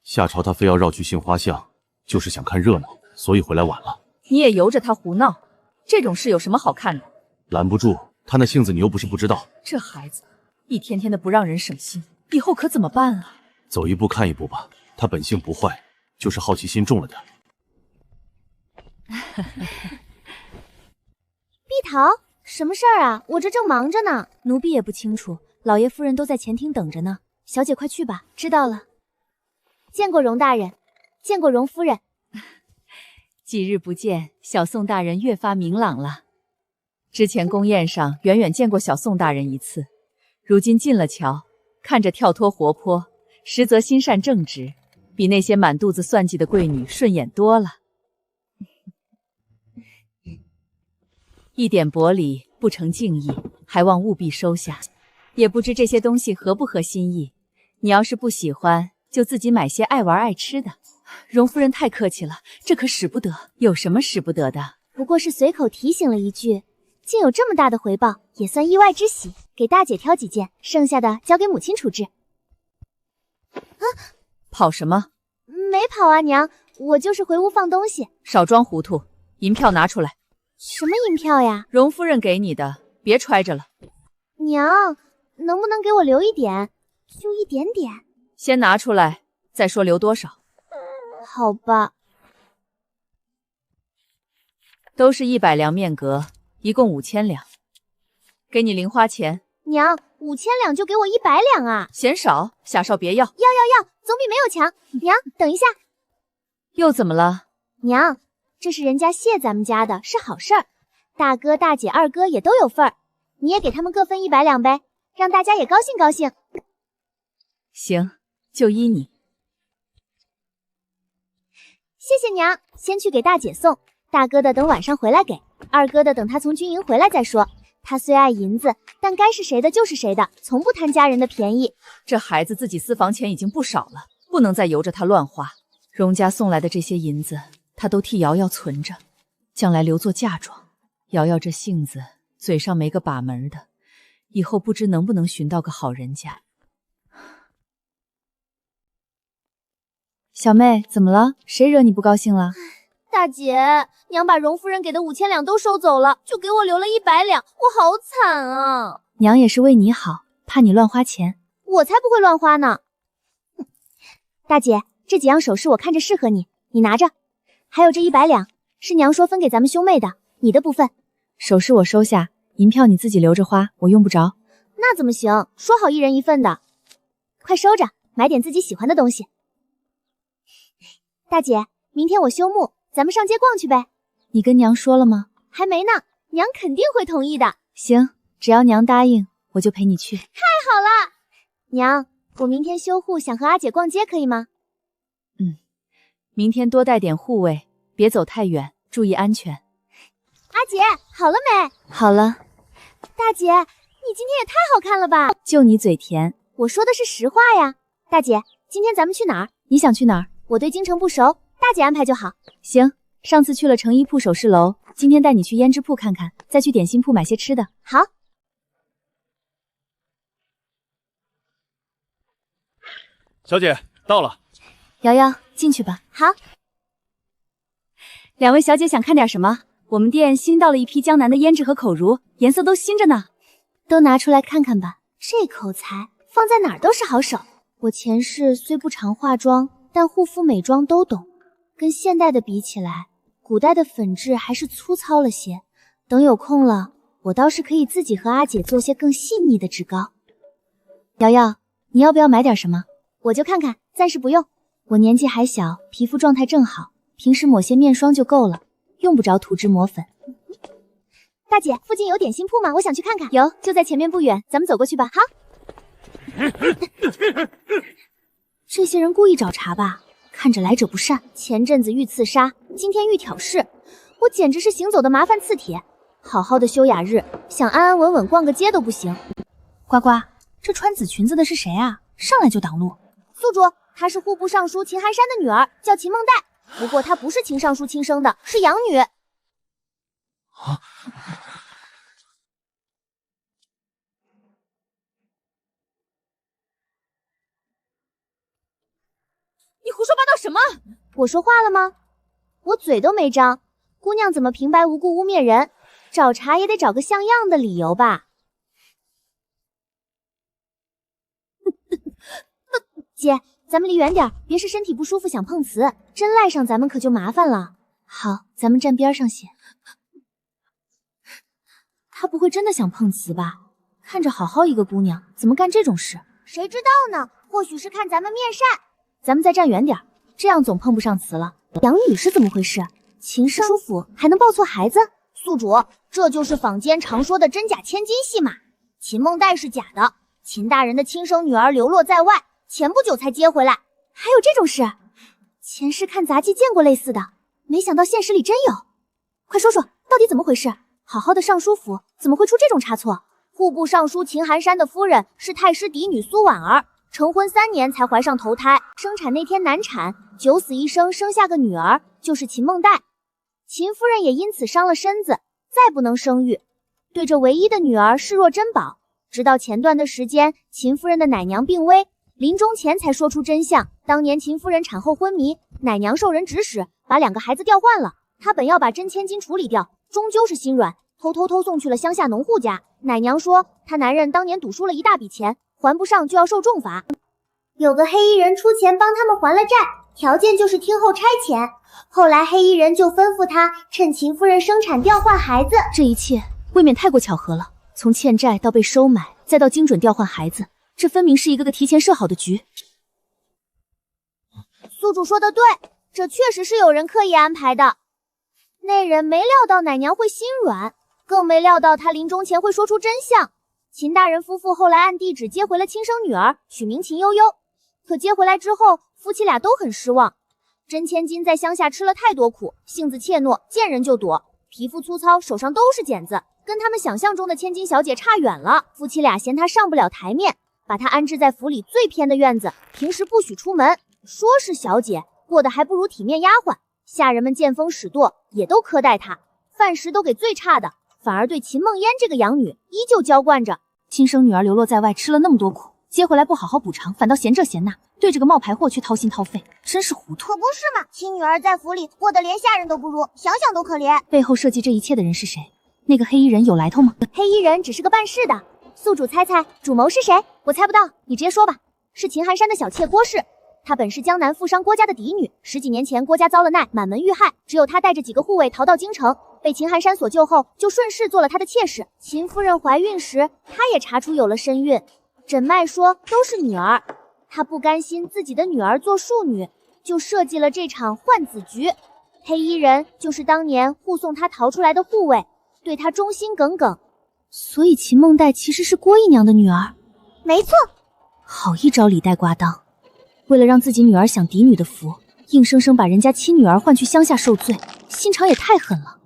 夏朝他非要绕去杏花巷，就是想看热闹，所以回来晚了。你也由着他胡闹，这种事有什么好看的？拦不住他那性子，你又不是不知道。这孩子一天天的不让人省心，以后可怎么办啊？走一步看一步吧。他本性不坏，就是好奇心重了点。碧桃，什么事儿啊？我这正忙着呢。奴婢也不清楚，老爷夫人都在前厅等着呢。小姐快去吧。知道了。见过荣大人，见过荣夫人。几日不见，小宋大人越发明朗了。之前宫宴上远远见过小宋大人一次，如今进了瞧，看着跳脱活泼，实则心善正直，比那些满肚子算计的贵女顺眼多了。一点薄礼不成敬意，还望务必收下。也不知这些东西合不合心意，你要是不喜欢，就自己买些爱玩爱吃的。荣夫人太客气了，这可使不得。有什么使不得的？不过是随口提醒了一句，竟有这么大的回报，也算意外之喜。给大姐挑几件，剩下的交给母亲处置。啊，跑什么？没跑啊，娘，我就是回屋放东西。少装糊涂，银票拿出来。什么银票呀？荣夫人给你的，别揣着了。娘，能不能给我留一点？就一点点。先拿出来，再说留多少。好吧。都是100两面额，一共5000两。给你零花钱。娘，5000两就给我100两啊？嫌少，夏少别要。要，总比没有强。娘，等一下。又怎么了？娘，这是人家谢咱们家的，是好事儿。大哥、大姐、二哥也都有份儿，你也给他们各分100两呗，让大家也高兴高兴。行，就依你。谢谢娘，先去给大姐送，大哥的等晚上回来给，二哥的等他从军营回来再说。他虽爱银子，但该是谁的就是谁的，从不贪家人的便宜。这孩子自己私房钱已经不少了，不能再由着他乱花。荣家送来的这些银子，他都替瑶瑶存着，将来留作嫁妆。瑶瑶这性子，嘴上没个把门的，以后不知能不能寻到个好人家。小妹，怎么了？谁惹你不高兴了？大姐，娘把荣夫人给的5000两都收走了，就给我留了100两，我好惨啊！娘也是为你好，怕你乱花钱。我才不会乱花呢。大姐，这几样首饰我看着适合你，你拿着。还有这100两，是娘说分给咱们兄妹的，你的部分。首饰我收下，银票你自己留着花，我用不着。那怎么行？说好一人一份的。快收着，买点自己喜欢的东西。大姐，明天我休沐，咱们上街逛去呗。你跟娘说了吗？还没呢，娘肯定会同意的。行，只要娘答应，我就陪你去。太好了，娘，我明天休护，想和阿姐逛街，可以吗？明天多带点护卫，别走太远，注意安全。阿姐，好了没？好了。大姐，你今天也太好看了吧！就你嘴甜。我说的是实话呀。大姐，今天咱们去哪儿？你想去哪儿？我对京城不熟，大姐安排就好。行，上次去了成衣铺、首饰楼，今天带你去胭脂铺看看，再去点心铺买些吃的。好。小姐到了。瑶瑶，进去吧。好。两位小姐想看点什么？我们店新到了一批江南的胭脂和口如，颜色都新着呢。都拿出来看看吧。这口才放在哪儿都是好手。我前世虽不常化妆，但护肤美妆都懂。跟现代的比起来，古代的粉质还是粗糙了些。等有空了，我倒是可以自己和阿姐做些更细腻的脂膏。瑶瑶，你要不要买点什么？我就看看，暂时不用。我年纪还小，皮肤状态正好，平时抹些面霜就够了，用不着涂脂抹粉。大姐，附近有点心铺吗？我想去看看。有，就在前面不远，咱们走过去吧。好。这些人故意找茬吧？看着来者不善，前阵子遇刺杀，今天遇挑事，我简直是行走的麻烦刺铁。好好的休雅日，想安安稳稳逛个街都不行。呱呱，这穿紫裙子的是谁啊？上来就挡路。宿主，她是户部尚书秦寒山的女儿，叫秦梦黛。不过她不是秦尚书亲生的，是养女。你胡说八道什么？我说话了吗？我嘴都没张。姑娘怎么平白无故污蔑人？找茬也得找个像样的理由吧。姐，咱们离远点，别是身体不舒服想碰瓷，真赖上咱们可就麻烦了。好，咱们站边上些。她不会真的想碰瓷吧？看着好好一个姑娘，怎么干这种事？谁知道呢？或许是看咱们面善。咱们再站远点，这样总碰不上瓷了。养女是怎么回事？秦尚书府还能抱错孩子？宿主，这就是坊间常说的真假千金戏码。秦梦黛是假的，秦大人的亲生女儿流落在外，前不久才接回来。还有这种事？前世看杂技见过类似的，没想到现实里真有。快说说，到底怎么回事？好好的尚书府怎么会出这种差错？户部尚书秦寒山的夫人是太师嫡女苏婉儿，成婚3年才怀上头胎，生产那天难产，九死一生生下个女儿，就是秦梦黛。秦夫人也因此伤了身子，再不能生育，对这唯一的女儿视若珍宝。直到前段的时间，秦夫人的奶娘病危，临终前才说出真相。当年秦夫人产后昏迷，奶娘受人指使，把2个孩子调换了。她本要把真千金处理掉，终究是心软，偷送去了乡下农户家。奶娘说，她男人当年赌输了一大笔钱，还不上就要受重罚。有个黑衣人出钱帮他们还了债，条件就是听候差遣。后来黑衣人就吩咐他趁秦夫人生产调换孩子。这一切未免太过巧合了，从欠债到被收买，再到精准调换孩子，这分明是一个提前设好的局。宿主说的对，这确实是有人刻意安排的。那人没料到奶娘会心软，更没料到她临终前会说出真相。秦大人夫妇后来按地址接回了亲生女儿，取名秦悠悠。可接回来之后，夫妻俩都很失望。真千金在乡下吃了太多苦，性子怯懦，见人就躲，皮肤粗糙，手上都是茧子，跟他们想象中的千金小姐差远了。夫妻俩嫌她上不了台面，把她安置在府里最偏的院子，平时不许出门。说是小姐，过得还不如体面丫鬟。下人们见风使舵，也都苛待她，饭食都给最差的，反而对秦梦嫣这个养女依旧娇惯着。亲生女儿流落在外，吃了那么多苦，接回来不好好补偿，反倒嫌这嫌那，对这个冒牌货却掏心掏肺，真是糊涂。可不是嘛，亲女儿在府里过得连下人都不如，想想都可怜。背后设计这一切的人是谁？那个黑衣人有来头吗？黑衣人只是个办事的，宿主猜猜主谋是谁？我猜不到，你直接说吧。是秦寒山的小妾郭氏，她本是江南富商郭家的嫡女，10几年前郭家遭了难，满门遇害，只有她带着几个护卫逃到京城，被秦寒山所救后，就顺势做了她的妾室。秦夫人怀孕时，她也查出有了身孕，诊脉说都是女儿。她不甘心自己的女儿做庶女，就设计了这场换子局。黑衣人就是当年护送她逃出来的护卫，对她忠心耿耿。所以秦梦黛其实是郭姨娘的女儿。没错，好一招李代瓜当，为了让自己女儿享嫡女的福，硬生生把人家亲女儿换去乡下受罪，心肠也太狠了。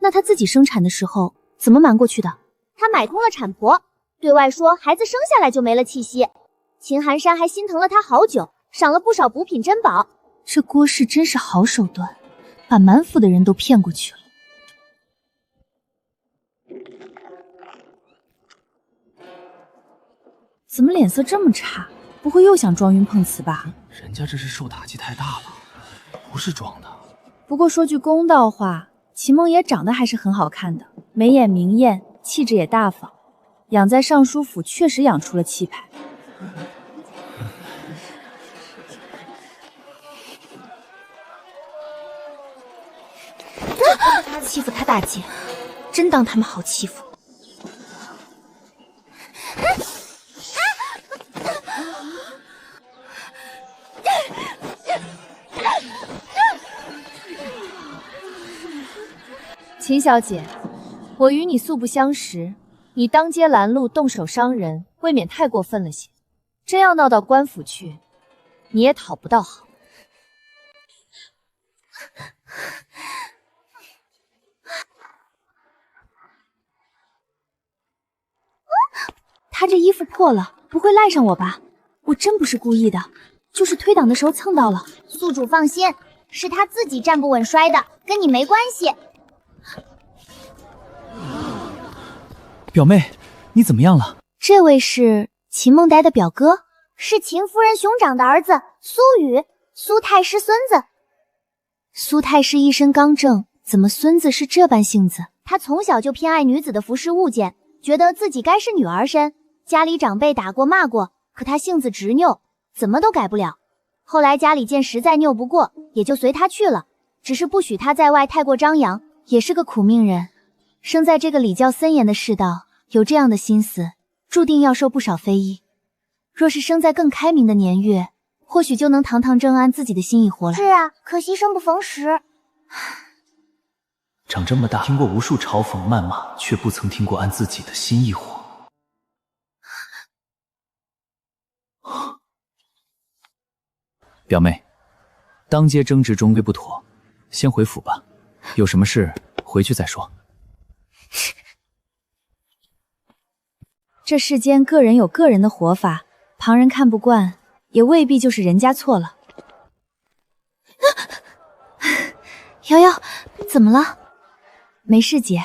那她自己生产的时候怎么瞒过去的？她买通了产婆，对外说孩子生下来就没了气息。秦寒山还心疼了她好久，赏了不少补品珍宝。这郭氏真是好手段，把满府的人都骗过去了。怎么脸色这么差？不会又想装晕碰瓷吧？人家这是受打击太大了，不是装的。不过说句公道话，秦梦也长得还是很好看的，眉眼明艳，气质也大方，养在尚书府确实养出了气派。欺负他大姐，真当他们好欺负？秦小姐，我与你素不相识，你当街拦路动手伤人，未免太过分了些。真要闹到官府去，你也讨不到好。他这衣服破了，不会赖上我吧？我真不是故意的，就是推挡的时候蹭到了。宿主放心，是他自己站不稳摔的，跟你没关系。表妹，你怎么样了？这位是秦梦呆的表哥，是秦夫人兄长的儿子苏宇，苏太师孙子。苏太师一身刚正，怎么孙子是这般性子？他从小就偏爱女子的服饰物件，觉得自己该是女儿身。家里长辈打过骂过，可他性子执拗，怎么都改不了。后来家里见实在拗不过，也就随他去了，只是不许他在外太过张扬，也是个苦命人。生在这个礼教森严的世道，有这样的心思，注定要受不少非议。若是生在更开明的年月，或许就能堂堂正按自己的心意活来。是啊，可惜生不逢时。长这么大，听过无数嘲讽谩骂，却不曾听过按自己的心意活。表妹，当街争执终归不妥，先回府吧。有什么事回去再说。这世间个人有个人的活法，旁人看不惯，也未必就是人家错了。瑶瑶，怎么了？没事姐，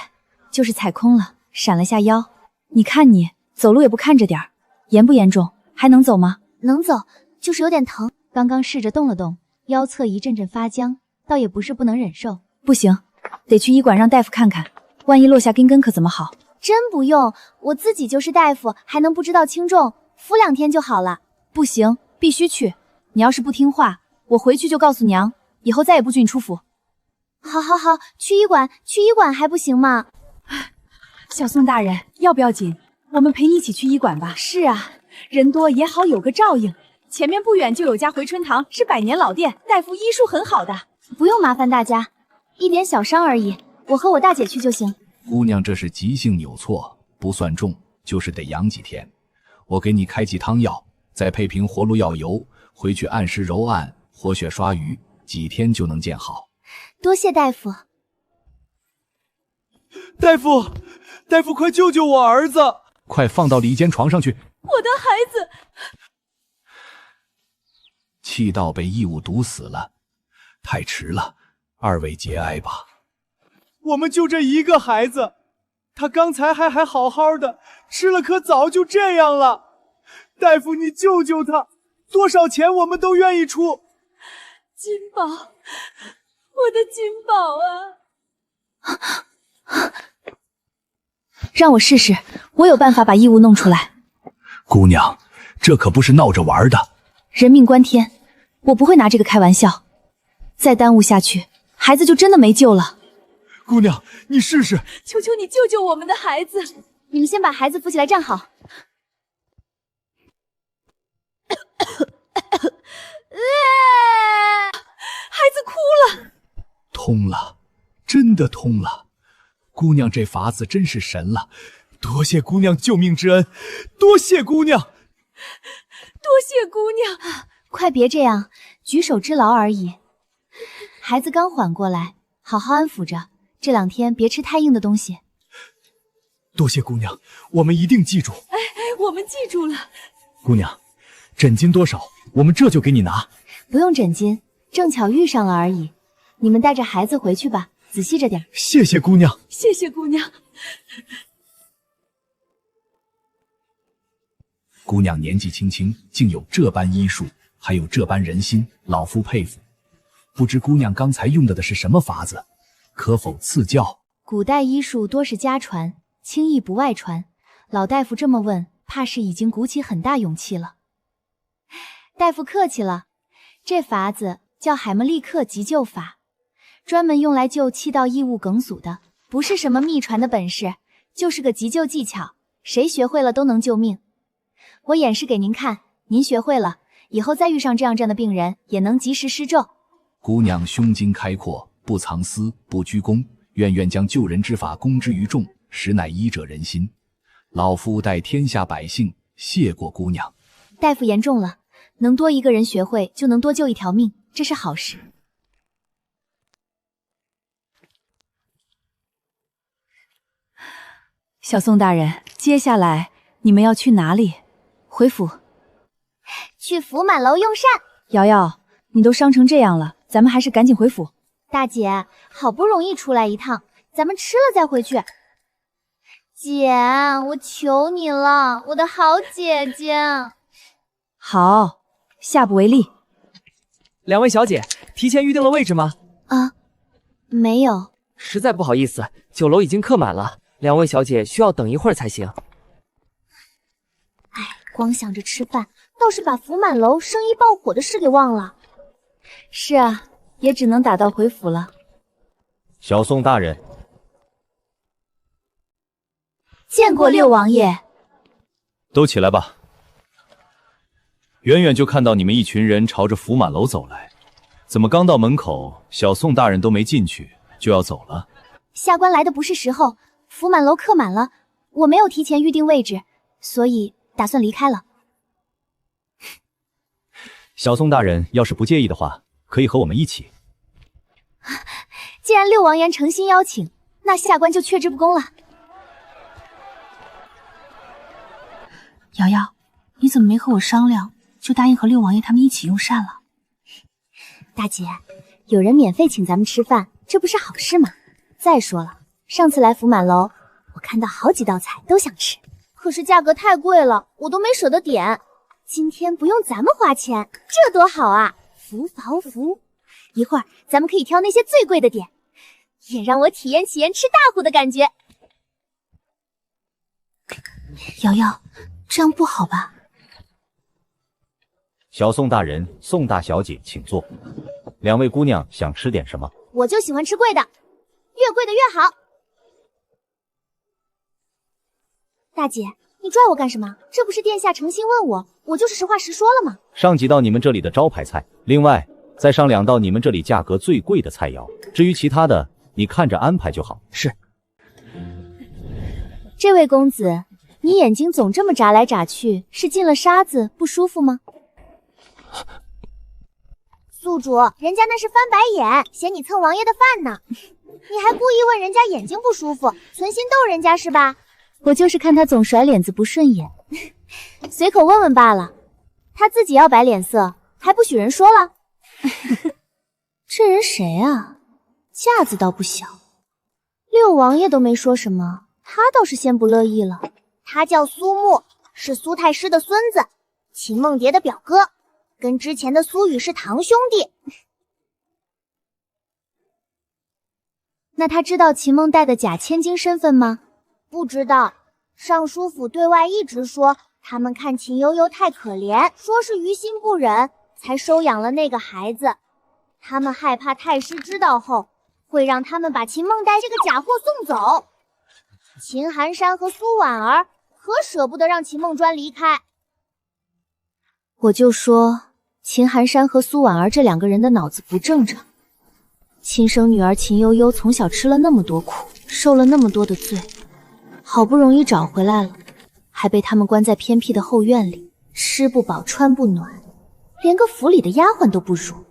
就是踩空了，闪了下腰。你看你走路也不看着点儿，严不严重？还能走吗？能走，就是有点疼。刚刚试着动了动，腰侧一阵阵发僵，倒也不是不能忍受。不行，得去医馆让大夫看看，万一落下根可怎么好？真不用，我自己就是大夫，还能不知道轻重？敷2天就好了。不行，必须去。你要是不听话，我回去就告诉娘，以后再也不准你出府。好，去医馆还不行吗？小宋大人，要不要紧？我们陪你一起去医馆吧。是啊，人多也好有个照应。前面不远就有家回春堂，是100年老店，大夫医术很好的。不用麻烦大家，一点小伤而已，我和我大姐去就行。姑娘这是急性扭挫，不算重，就是得养几天。我给你开剂汤药，再配瓶活络药油，回去按时揉按，活血刷瘀，几天就能见好。多谢大夫。大夫，快救救我儿子！快放到里间床上去。我的孩子！气道被异物堵死了，太迟了，二位节哀吧。我们就这一个孩子，他刚才还好好的，吃了可早就这样了。大夫，你救救他，多少钱我们都愿意出。金宝，我的金宝啊！让我试试，我有办法把异物弄出来。姑娘，这可不是闹着玩的。人命关天，我不会拿这个开玩笑。再耽误下去，孩子就真的没救了。姑娘，你试试，求求你救救我们的孩子！你们先把孩子扶起来，站好。孩子哭了。通了，真的通了。姑娘这法子真是神了，多谢姑娘救命之恩，多谢姑娘，多谢姑娘。快别这样，举手之劳而已。孩子刚缓过来，好好安抚着，这2天别吃太硬的东西。多谢姑娘，我们一定记住。我们记住了。姑娘，诊金多少？我们这就给你拿。不用诊金，正巧遇上了而已。你们带着孩子回去吧，仔细着点。谢谢姑娘。谢谢姑娘。姑娘年纪轻轻，竟有这般医术，还有这般人心，老夫佩服。不知姑娘刚才用的是什么法子，可否赐教？古代医术多是家传，轻易不外传。老大夫这么问，怕是已经鼓起很大勇气了。大夫客气了，这法子叫海默利克急救法，专门用来救气道异物梗阻的，不是什么秘传的本事，就是个急救技巧，谁学会了都能救命。我演示给您看，您学会了，以后再遇上这样的病人，也能及时施咒。姑娘胸襟开阔，不藏私，不居功，愿将救人之法公之于众，实乃医者仁心。老夫代天下百姓谢过姑娘。大夫言重了，能多一个人学会，就能多救一条命，这是好事。小宋大人，接下来你们要去哪里？回府。去福满楼用膳。瑶瑶，你都伤成这样了，咱们还是赶紧回府。大姐，好不容易出来一趟，咱们吃了再回去。姐，我求你了，我的好姐姐。好，下不为例。两位小姐，提前预定了位置吗？啊，没有。实在不好意思，酒楼已经客满了，两位小姐需要等一会儿才行。哎，光想着吃饭，倒是把福满楼生意爆火的事给忘了。是啊，也只能打道回府了。小宋大人，见过六王爷。都起来吧。远远就看到你们一群人朝着福满楼走来，怎么刚到门口，小宋大人都没进去就要走了？下官来的不是时候，福满楼客满了，我没有提前预定位置，所以打算离开了。小宋大人要是不介意的话，可以和我们一起。既然六王爷诚心邀请，那下官就却之不恭了。瑶瑶，你怎么没和我商量，就答应和六王爷他们一起用膳了？大姐，有人免费请咱们吃饭，这不是好事吗？再说了，上次来福满楼，我看到好几道菜都想吃，可是价格太贵了，我都没舍得点。今天不用咱们花钱，这多好啊！福房福，一会儿咱们可以挑那些最贵的点，也让我体验吃大户的感觉。瑶瑶，这样不好吧？小宋大人、宋大小姐，请坐。两位姑娘想吃点什么？我就喜欢吃贵的，越贵的越好。大姐，你拽我干什么？这不是殿下诚心问我，我就是实话实说了吗？上几道你们这里的招牌菜，另外再上2道你们这里价格最贵的菜肴。至于其他的，你看着安排就好。是。这位公子，你眼睛总这么眨来眨去，是进了沙子不舒服吗？宿主，人家那是翻白眼，嫌你蹭王爷的饭呢。你还故意问人家眼睛不舒服，存心逗人家是吧？我就是看他总甩脸子不顺眼，随口问问罢了。他自己要摆脸色，还不许人说了。这人谁啊？架子倒不小。六王爷都没说什么，他倒是先不乐意了。他叫苏木，是苏太师的孙子，秦梦蝶的表哥，跟之前的苏雨是堂兄弟。那他知道秦梦带的假千金身份吗？不知道，尚书府对外一直说他们看秦悠悠太可怜，说是于心不忍，才收养了那个孩子。他们害怕太师知道后，会让他们把秦梦带这个假货送走。秦寒山和苏婉儿可舍不得让秦梦专离开。我就说秦寒山和苏婉儿这2个人的脑子不正常。亲生女儿秦悠悠从小吃了那么多苦，受了那么多的罪，好不容易找回来了，还被他们关在偏僻的后院里，吃不饱穿不暖，连个府里的丫鬟都不如，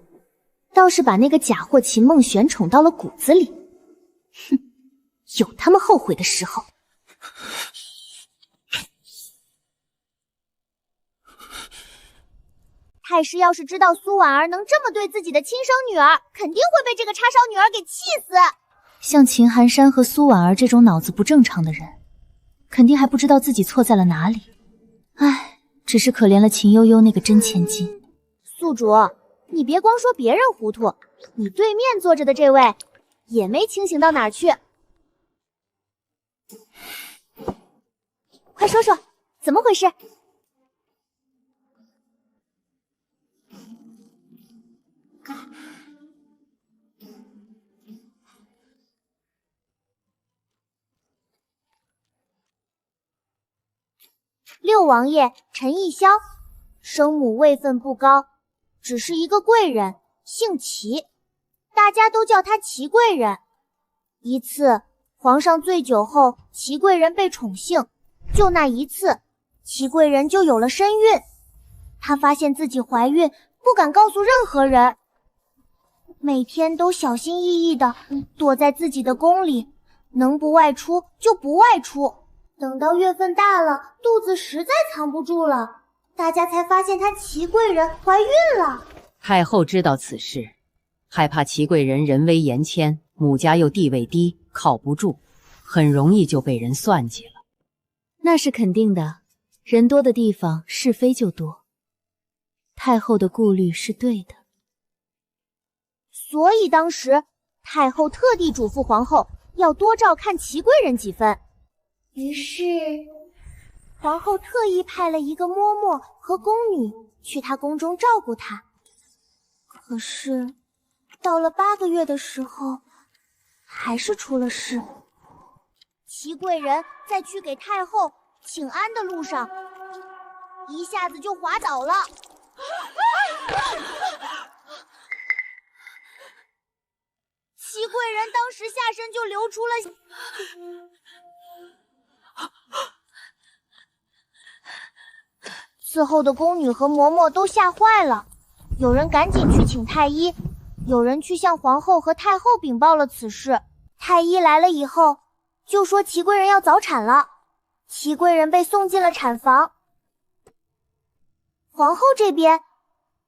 倒是把那个假货秦梦璇宠到了骨子里。哼，有他们后悔的时候。太师要是知道苏婉儿能这么对自己的亲生女儿，肯定会被这个叉烧女儿给气死。像秦寒山和苏婉儿这种脑子不正常的人，肯定还不知道自己错在了哪里。唉，只是可怜了秦悠悠那个真千金。宿主，你别光说别人糊涂，你对面坐着的这位也没清醒到哪儿去。快说说，怎么回事？六王爷陈义霄，生母位分不高，只是一个贵人，姓齐，大家都叫他齐贵人。一次，皇上醉酒后，齐贵人被宠幸，就那一次，齐贵人就有了身孕。她发现自己怀孕，不敢告诉任何人，每天都小心翼翼地躲在自己的宫里，能不外出就不外出。等到月份大了，肚子实在藏不住了，大家才发现她齐贵人怀孕了。太后知道此事，害怕齐贵人人微言谦，母家又地位低，靠不住，很容易就被人算计了。那是肯定的，人多的地方是非就多。太后的顾虑是对的，所以当时太后特地嘱咐皇后要多照看齐贵人几分。于是皇后特意派了一个嬷嬷和宫女去她宫中照顾她。可是到了8个月的时候，还是出了事。齐贵人在去给太后请安的路上，一下子就滑倒了。齐贵人当时下身就流出了伺候的宫女和嬷嬷都吓坏了，有人赶紧去请太医，有人去向皇后和太后禀报了此事。太医来了以后，就说齐贵人要早产了，齐贵人被送进了产房。皇后这边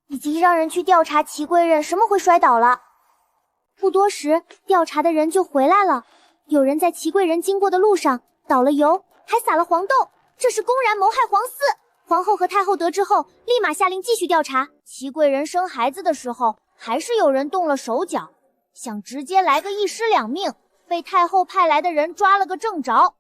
已经让人去调查齐贵人什么会摔倒了。不多时，调查的人就回来了，有人在齐贵人经过的路上倒了油，还撒了黄豆，这是公然谋害皇嗣。皇后和太后得知后，立马下令继续调查。齐贵人生孩子的时候，还是有人动了手脚，想直接来个一尸两命，被太后派来的人抓了个正着。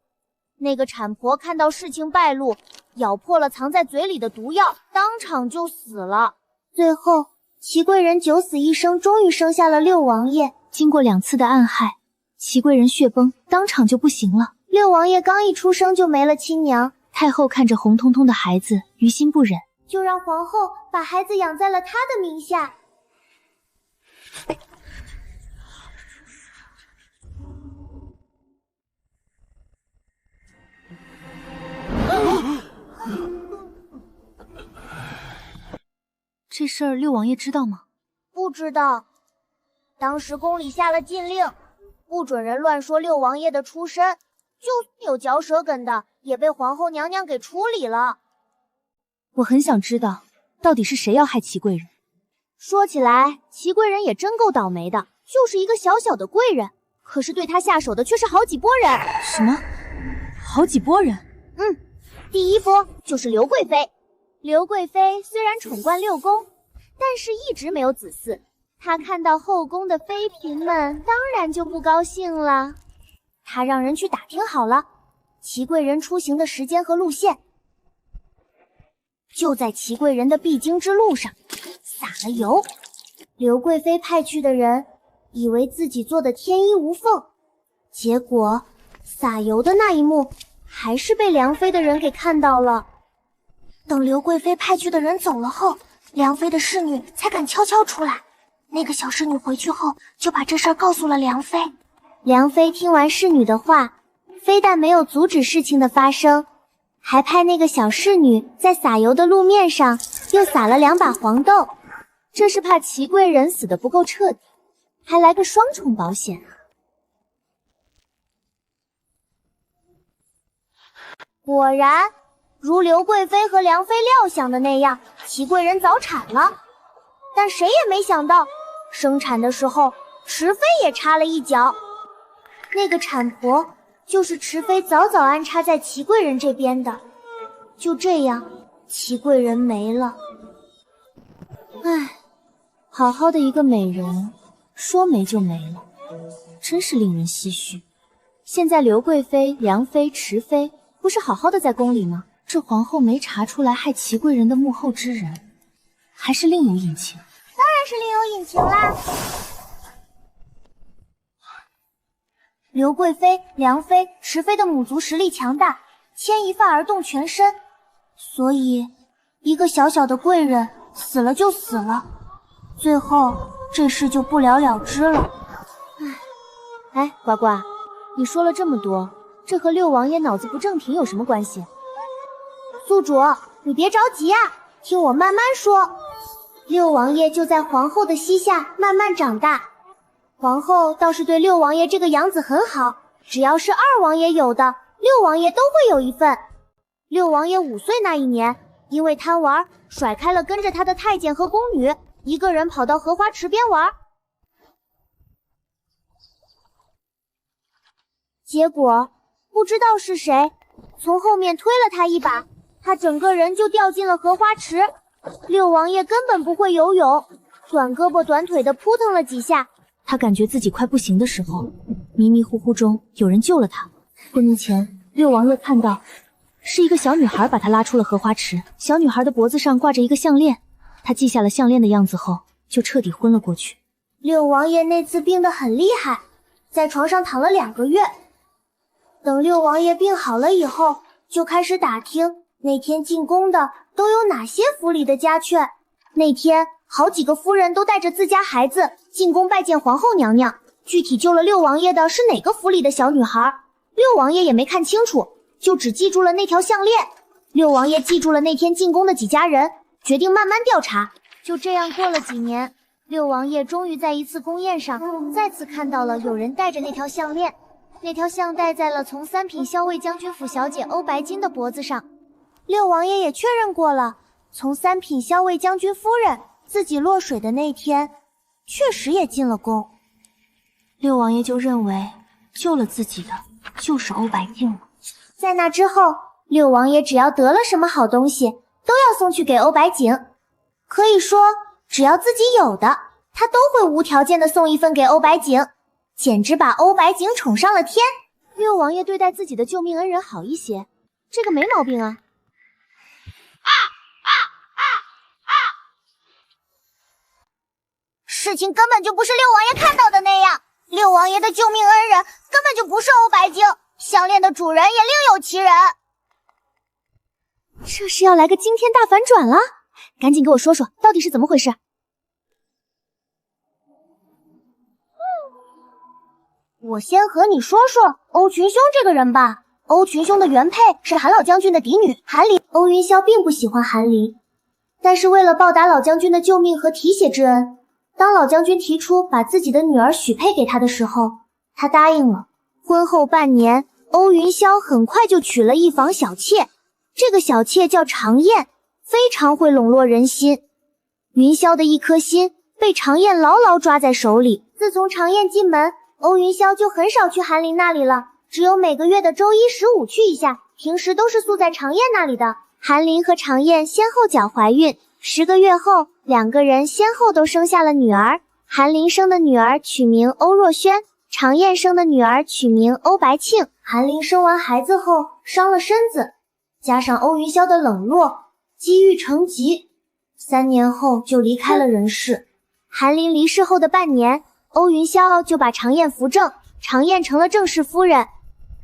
那个产婆看到事情败露，咬破了藏在嘴里的毒药，当场就死了。最后齐贵人九死一生，终于生下了六王爷。经过2次的暗害，齐贵人血崩，当场就不行了。六王爷刚一出生就没了亲娘，太后看着红彤彤的孩子，于心不忍，就让皇后把孩子养在了她的名下。这事儿六王爷知道吗？不知道，当时宫里下了禁令，不准人乱说六王爷的出身，就算有嚼舌根的，也被皇后娘娘给处理了。我很想知道，到底是谁要害齐贵人？说起来，齐贵人也真够倒霉的，就是一个小小的贵人，可是对她下手的却是好几拨人。什么？好几拨人？第一波就是刘贵妃。刘贵妃虽然宠冠六宫，但是一直没有子嗣。她看到后宫的妃嫔们，当然就不高兴了。她让人去打听好了齐贵人出行的时间和路线，就在齐贵人的必经之路上撒了油。刘贵妃派去的人以为自己做的天衣无缝，结果撒油的那一幕还是被梁妃的人给看到了。等刘贵妃派去的人走了后，梁妃的侍女才敢悄悄出来。那个小侍女回去后就把这事儿告诉了梁妃。梁妃听完侍女的话，非但没有阻止事情的发生，还派那个小侍女在撒油的路面上又撒了2把黄豆，这是怕齐贵人死得不够彻底，还来个双重保险。果然如刘贵妃和梁妃料想的那样，齐贵人早产了。但谁也没想到，生产的时候池妃也插了一脚。那个产婆就是池妃早早安插在齐贵人这边的。就这样，齐贵人没了。唉，好好的一个美人，说没就没了，真是令人唏嘘。现在刘贵妃、梁妃、池妃不是好好的在宫里吗？这皇后没查出来害齐贵人的幕后之人，还是另有隐情？当然是另有隐情啦。刘贵妃、梁妃、池妃的母族实力强大，牵一发而动全身。所以一个小小的贵人死了就死了，最后这事就不了了之了。哎，呱呱，你说了这么多，这和六王爷脑子不正停有什么关系？宿主，你别着急啊，听我慢慢说。六王爷就在皇后的膝下慢慢长大，皇后倒是对六王爷这个养子很好，只要是二王爷有的，六王爷都会有一份。六王爷5岁那一年，因为贪玩，甩开了跟着他的太监和宫女，一个人跑到荷花池边玩。结果不知道是谁从后面推了他一把，他整个人就掉进了荷花池。六王爷根本不会游泳，短胳膊短腿的扑腾了几下，他感觉自己快不行的时候，迷迷糊糊中有人救了他。昏迷前，六王爷看到是一个小女孩把他拉出了荷花池，小女孩的脖子上挂着一个项链，他记下了项链的样子后，就彻底昏了过去。六王爷那次病得很厉害，在床上躺了2个月。等六王爷病好了以后，就开始打听那天进宫的都有哪些府里的家眷。那天好几个夫人都带着自家孩子进宫拜见皇后娘娘，具体救了六王爷的是哪个府里的小女孩，六王爷也没看清楚，就只记住了那条项链。六王爷记住了那天进宫的几家人，决定慢慢调查。就这样过了几年，六王爷终于在一次宫宴上再次看到了有人戴着那条项链。那条项戴在了从3品校尉将军府小姐欧白金的脖子上。六王爷也确认过了，从3品校尉将军夫人自己落水的那天，确实也进了宫。六王爷就认为救了自己的就是欧白静了。在那之后，六王爷只要得了什么好东西，都要送去给欧白景。可以说，只要自己有的，他都会无条件的送一份给欧白景。简直把欧白景宠上了天。六王爷对待自己的救命恩人好一些，这个没毛病啊。事情根本就不是六王爷看到的那样，六王爷的救命恩人根本就不是欧白晶，项链的主人也另有其人。这是要来个惊天大反转了，赶紧给我说说到底是怎么回事。我先和你说说欧群兄这个人吧。欧群兄的原配是韩老将军的嫡女韩离。欧云霄并不喜欢韩离，但是为了报答老将军的救命和提携之恩，当老将军提出把自己的女儿许配给他的时候，他答应了。婚后半年，欧云霄很快就娶了一房小妾，这个小妾叫常燕，非常会笼络人心。云霄的一颗心被常燕牢牢抓在手里。自从常燕进门，欧云霄就很少去韩林那里了，只有每个月的周1、15去一下，平时都是宿在常燕那里的。韩林和常燕先后脚怀孕，10个月后，2个人先后都生下了女儿。韩林生的女儿取名欧若萱，常燕生的女儿取名欧白庆。韩林生完孩子后伤了身子，加上欧云霄的冷落，积郁成疾，3年后就离开了人世。韩林离世后的半年，欧云霄就把常燕扶正，常燕成了正室夫人。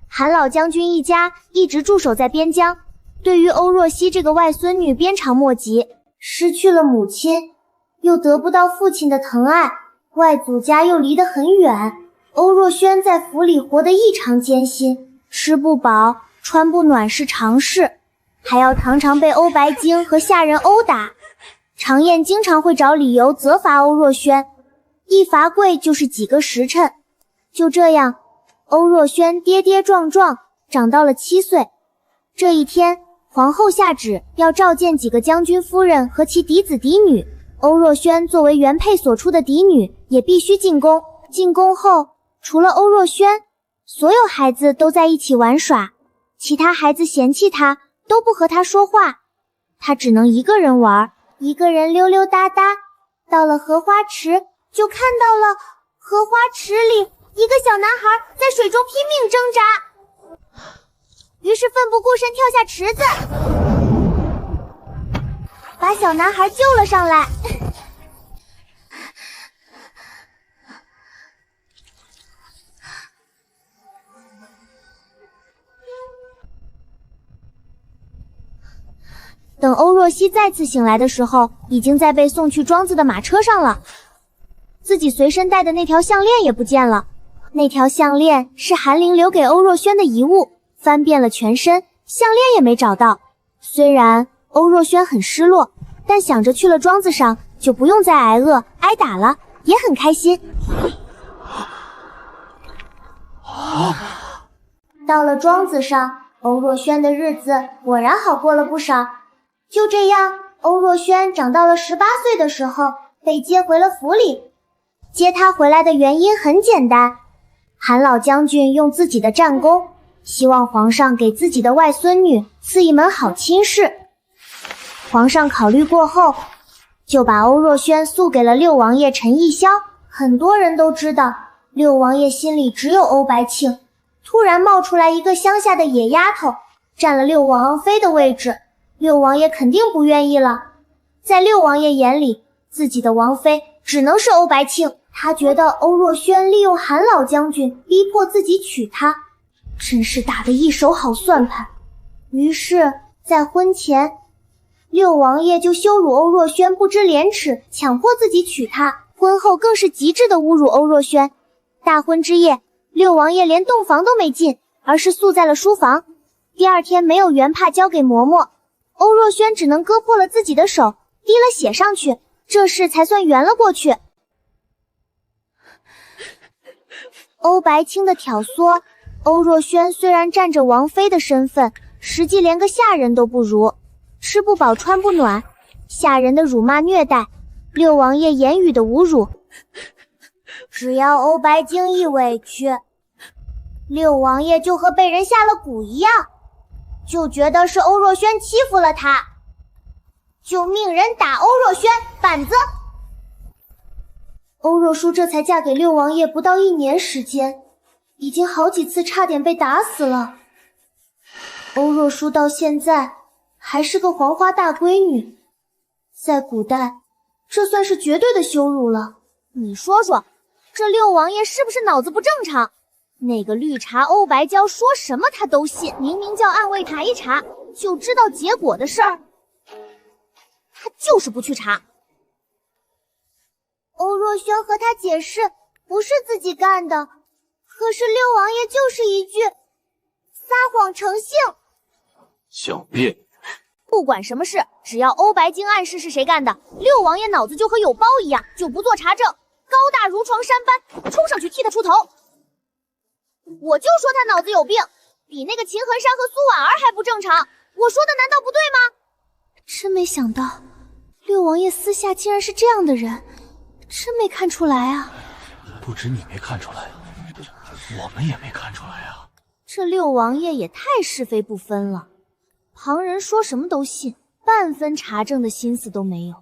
韩老将军一家一直驻守在边疆，对于欧若曦这个外孙女鞭长莫及，失去了母亲，又得不到父亲的疼爱，外祖家又离得很远，欧若萱在府里活得异常艰辛，吃不饱，穿不暖是常事，还要常常被欧白晶和下人殴打。常燕经常会找理由责罚欧若萱，一罚跪就是几个时辰。就这样，欧若萱跌跌撞撞长到了7岁。这一天，皇后下旨要召见几个将军夫人和其嫡子嫡女，欧若萱作为原配所出的嫡女，也必须进宫。进宫后，除了欧若萱，所有孩子都在一起玩耍，其他孩子嫌弃她，都不和她说话，她只能一个人玩，一个人溜溜达达。到了荷花池，就看到了荷花池里一个小男孩在水中拼命挣扎，于是奋不顾身跳下池子，把小男孩救了上来。等欧若曦再次醒来的时候，已经在被送去庄子的马车上了。自己随身带的那条项链也不见了。那条项链是韩玲留给欧若轩的遗物，翻遍了全身，项链也没找到。虽然欧若轩很失落，但想着去了庄子上就不用再挨饿挨打了，也很开心。到了庄子上，欧若轩的日子果然好过了不少。就这样，欧若轩长到了18岁的时候，被接回了府里。接他回来的原因很简单，韩老将军用自己的战功，希望皇上给自己的外孙女赐一门好亲事。皇上考虑过后，就把欧若轩诉给了六王爷陈义霄。很多人都知道，六王爷心里只有欧白庆。突然冒出来一个乡下的野丫头，占了六王妃的位置，六王爷肯定不愿意了。在六王爷眼里，自己的王妃只能是欧白庆。他觉得欧若轩利用韩老将军逼迫自己娶她，真是打得一手好算盘。于是在婚前，六王爷就羞辱欧若轩不知廉耻，强迫自己娶她。婚后更是极致的侮辱欧若轩。大婚之夜，六王爷连洞房都没进，而是宿在了书房。第二天没有原帕交给嬷嬷，欧若轩只能割破了自己的手，滴了血上去，这事才算圆了过去。欧白清的挑唆，欧若轩虽然占着王妃的身份，实际连个下人都不如，吃不饱穿不暖，下人的辱骂虐待，六王爷言语的侮辱。只要欧白京一委屈，六王爷就和被人下了蛊一样，就觉得是欧若轩欺负了他，就命人打欧若轩板子。欧若书这才嫁给六王爷不到1年时间，已经好几次差点被打死了。欧若书到现在还是个黄花大闺女，在古代这算是绝对的羞辱了。你说说，这六王爷是不是脑子不正常？那个绿茶欧白娇说什么他都信，明明叫暗卫查一查就知道结果的事儿，他就是不去查。欧若轩和他解释不是自己干的，可是六王爷就是一句撒谎成性。小便，不管什么事，只要欧白京暗示是谁干的，六王爷脑子就和有包一样，就不做查证，高大如床山般冲上去替他出头。我就说他脑子有病，比那个秦衡山和苏婉儿还不正常，我说的难道不对吗？真没想到六王爷私下竟然是这样的人，真没看出来啊。不止你没看出来，我们也没看出来啊。这六王爷也太是非不分了，旁人说什么都信，半分查证的心思都没有。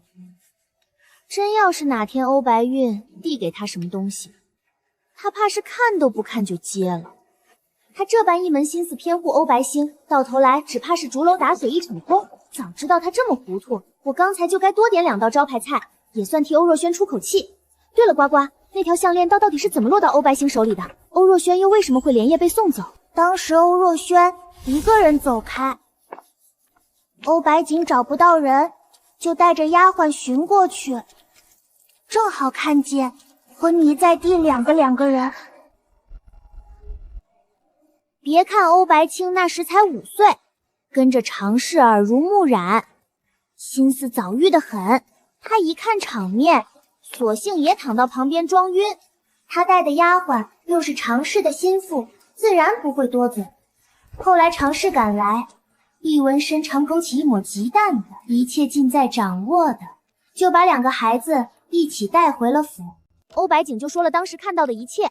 真要是哪天欧白韵递给他什么东西，他怕是看都不看就接了。他这般一门心思偏护欧白星，到头来只怕是竹篓打水一场空。早知道他这么糊涂，我刚才就该多点2道招牌菜，也算替欧若轩出口气。对了，呱呱，那条项链到底是怎么落到欧白星手里的？欧若轩又为什么会连夜被送走？当时欧若轩一个人走开，欧白景找不到人，就带着丫鬟寻过去，正好看见昏迷在地两个人。别看欧白清那时才5岁，跟着常氏耳濡目染，心思早育得很。他一看场面，索性也躺到旁边装晕。他带的丫鬟又是常氏的心腹，自然不会多嘴。后来常氏赶来，一闻身常勾起一抹极淡的一切尽在掌握的，就把2个孩子一起带回了府。欧白景就说了当时看到的一切。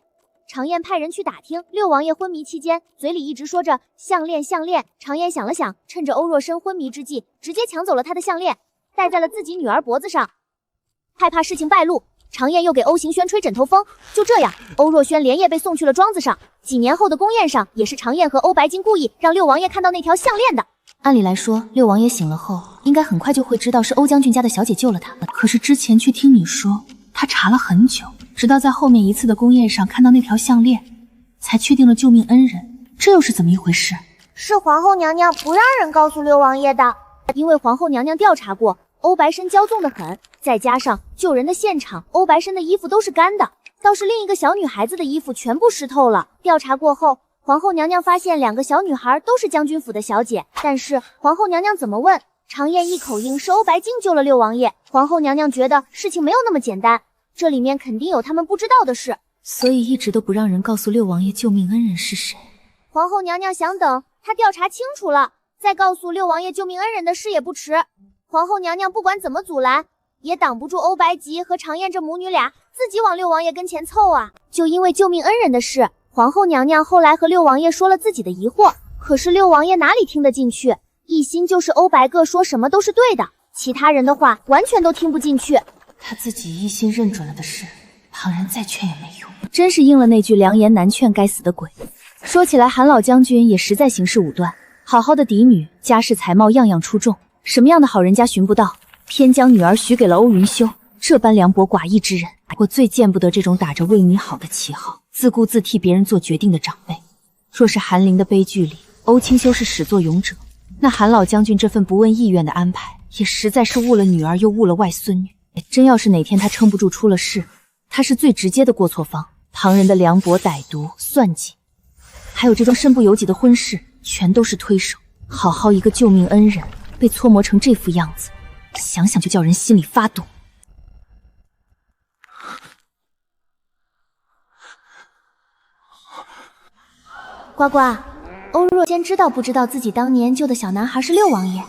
常燕派人去打听，六王爷昏迷期间，嘴里一直说着项链项链。常燕想了想，趁着欧若深昏迷之际，直接抢走了他的项链，戴在了自己女儿脖子上。害怕事情败露，常燕又给欧行轩吹枕头风。就这样，欧若轩连夜被送去了庄子上。几年后的宫宴上，也是常燕和欧白金故意让六王爷看到那条项链的。按理来说，六王爷醒了后，应该很快就会知道是欧将军家的小姐救了他。可是之前却听你说，他查了很久，直到在后面一次的宫宴上看到那条项链，才确定了救命恩人。这又是怎么一回事？是皇后娘娘不让人告诉六王爷的。因为皇后娘娘调查过，欧白参骄纵得很，再加上救人的现场，欧白参的衣服都是干的，倒是另一个小女孩子的衣服全部湿透了。调查过后，皇后娘娘发现2个小女孩都是将军府的小姐，但是皇后娘娘怎么问，常燕一口应是欧白靖救了六王爷。皇后娘娘觉得事情没有那么简单，这里面肯定有他们不知道的事，所以一直都不让人告诉六王爷救命恩人是谁。皇后娘娘想等她调查清楚了，再告诉六王爷救命恩人的事也不迟。皇后娘娘不管怎么阻拦，也挡不住欧白吉和常燕这母女俩自己往六王爷跟前凑啊。就因为救命恩人的事，皇后娘娘后来和六王爷说了自己的疑惑，可是六王爷哪里听得进去，一心就是欧白个说什么都是对的，其他人的话完全都听不进去。他自己一心认准了的事，旁人再劝也没用。真是应了那句良言难劝该死的鬼。说起来，韩老将军也实在行事武断，好好的嫡女，家世才貌样样出众，什么样的好人家寻不到，偏将女儿许给了欧云修，这般凉薄寡义之人，我最见不得这种打着为你好的旗号，自顾自替别人做决定的长辈。若是韩林的悲剧里，欧清修是始作俑者，那韩老将军这份不问意愿的安排，也实在是误了女儿又误了外孙女。真要是哪天他撑不住出了事，他是最直接的过错方，旁人的凉薄歹毒算计，还有这桩身不由己的婚事，全都是推手。好好一个救命恩人，被搓磨成这副样子，想想就叫人心里发堵。呱呱，欧若轩知道不知道自己当年救的小男孩是六王爷？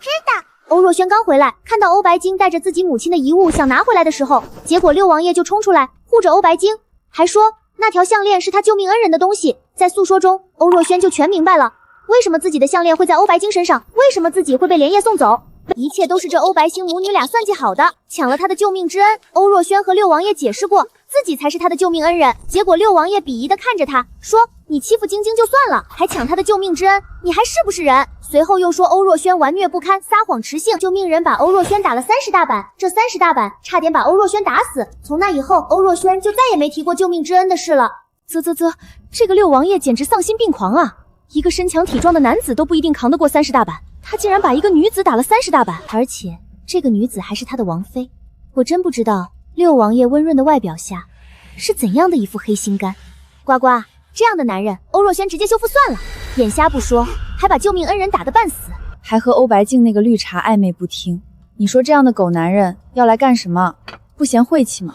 知道。欧若轩刚回来，看到欧白晶带着自己母亲的遗物想拿回来的时候，结果六王爷就冲出来护着欧白晶，还说那条项链是他救命恩人的东西。在诉说中，欧若轩就全明白了，为什么自己的项链会在欧白晶身上，为什么自己会被连夜送走，一切都是这欧白星母女俩算计好的，抢了他的救命之恩。欧若轩和六王爷解释过，自己才是他的救命恩人，结果六王爷鄙夷的看着他说，你欺负晶晶就算了，还抢他的救命之恩，你还是不是人？随后又说欧若轩顽虐不堪，撒谎持性，救命人把欧若轩打了30大板，这30大板差点把欧若轩打死。从那以后，欧若轩就再也没提过救命之恩的事了。这个六王爷简直丧心病狂啊！一个身强体壮的男子都不一定扛得过30大板，他竟然把一个女子打了30大板，而且这个女子还是他的王妃。我真不知道六王爷温润的外表下是怎样的一副黑心肝。呱呱，这样的男人，欧若轩直接修复算了，眼瞎不说，还把救命恩人打得半死，还和欧白静那个绿茶暧昧不听。你说这样的狗男人要来干什么？不嫌晦气吗？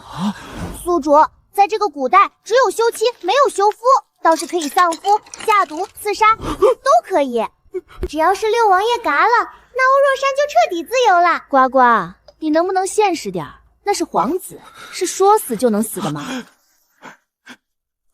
宿主，在这个古代，只有休妻没有休夫，倒是可以丧夫、下毒、刺杀，都可以。只要是六王爷嘎了，那欧若珊就彻底自由了。呱呱，你能不能现实点？那是皇子，是说死就能死的吗？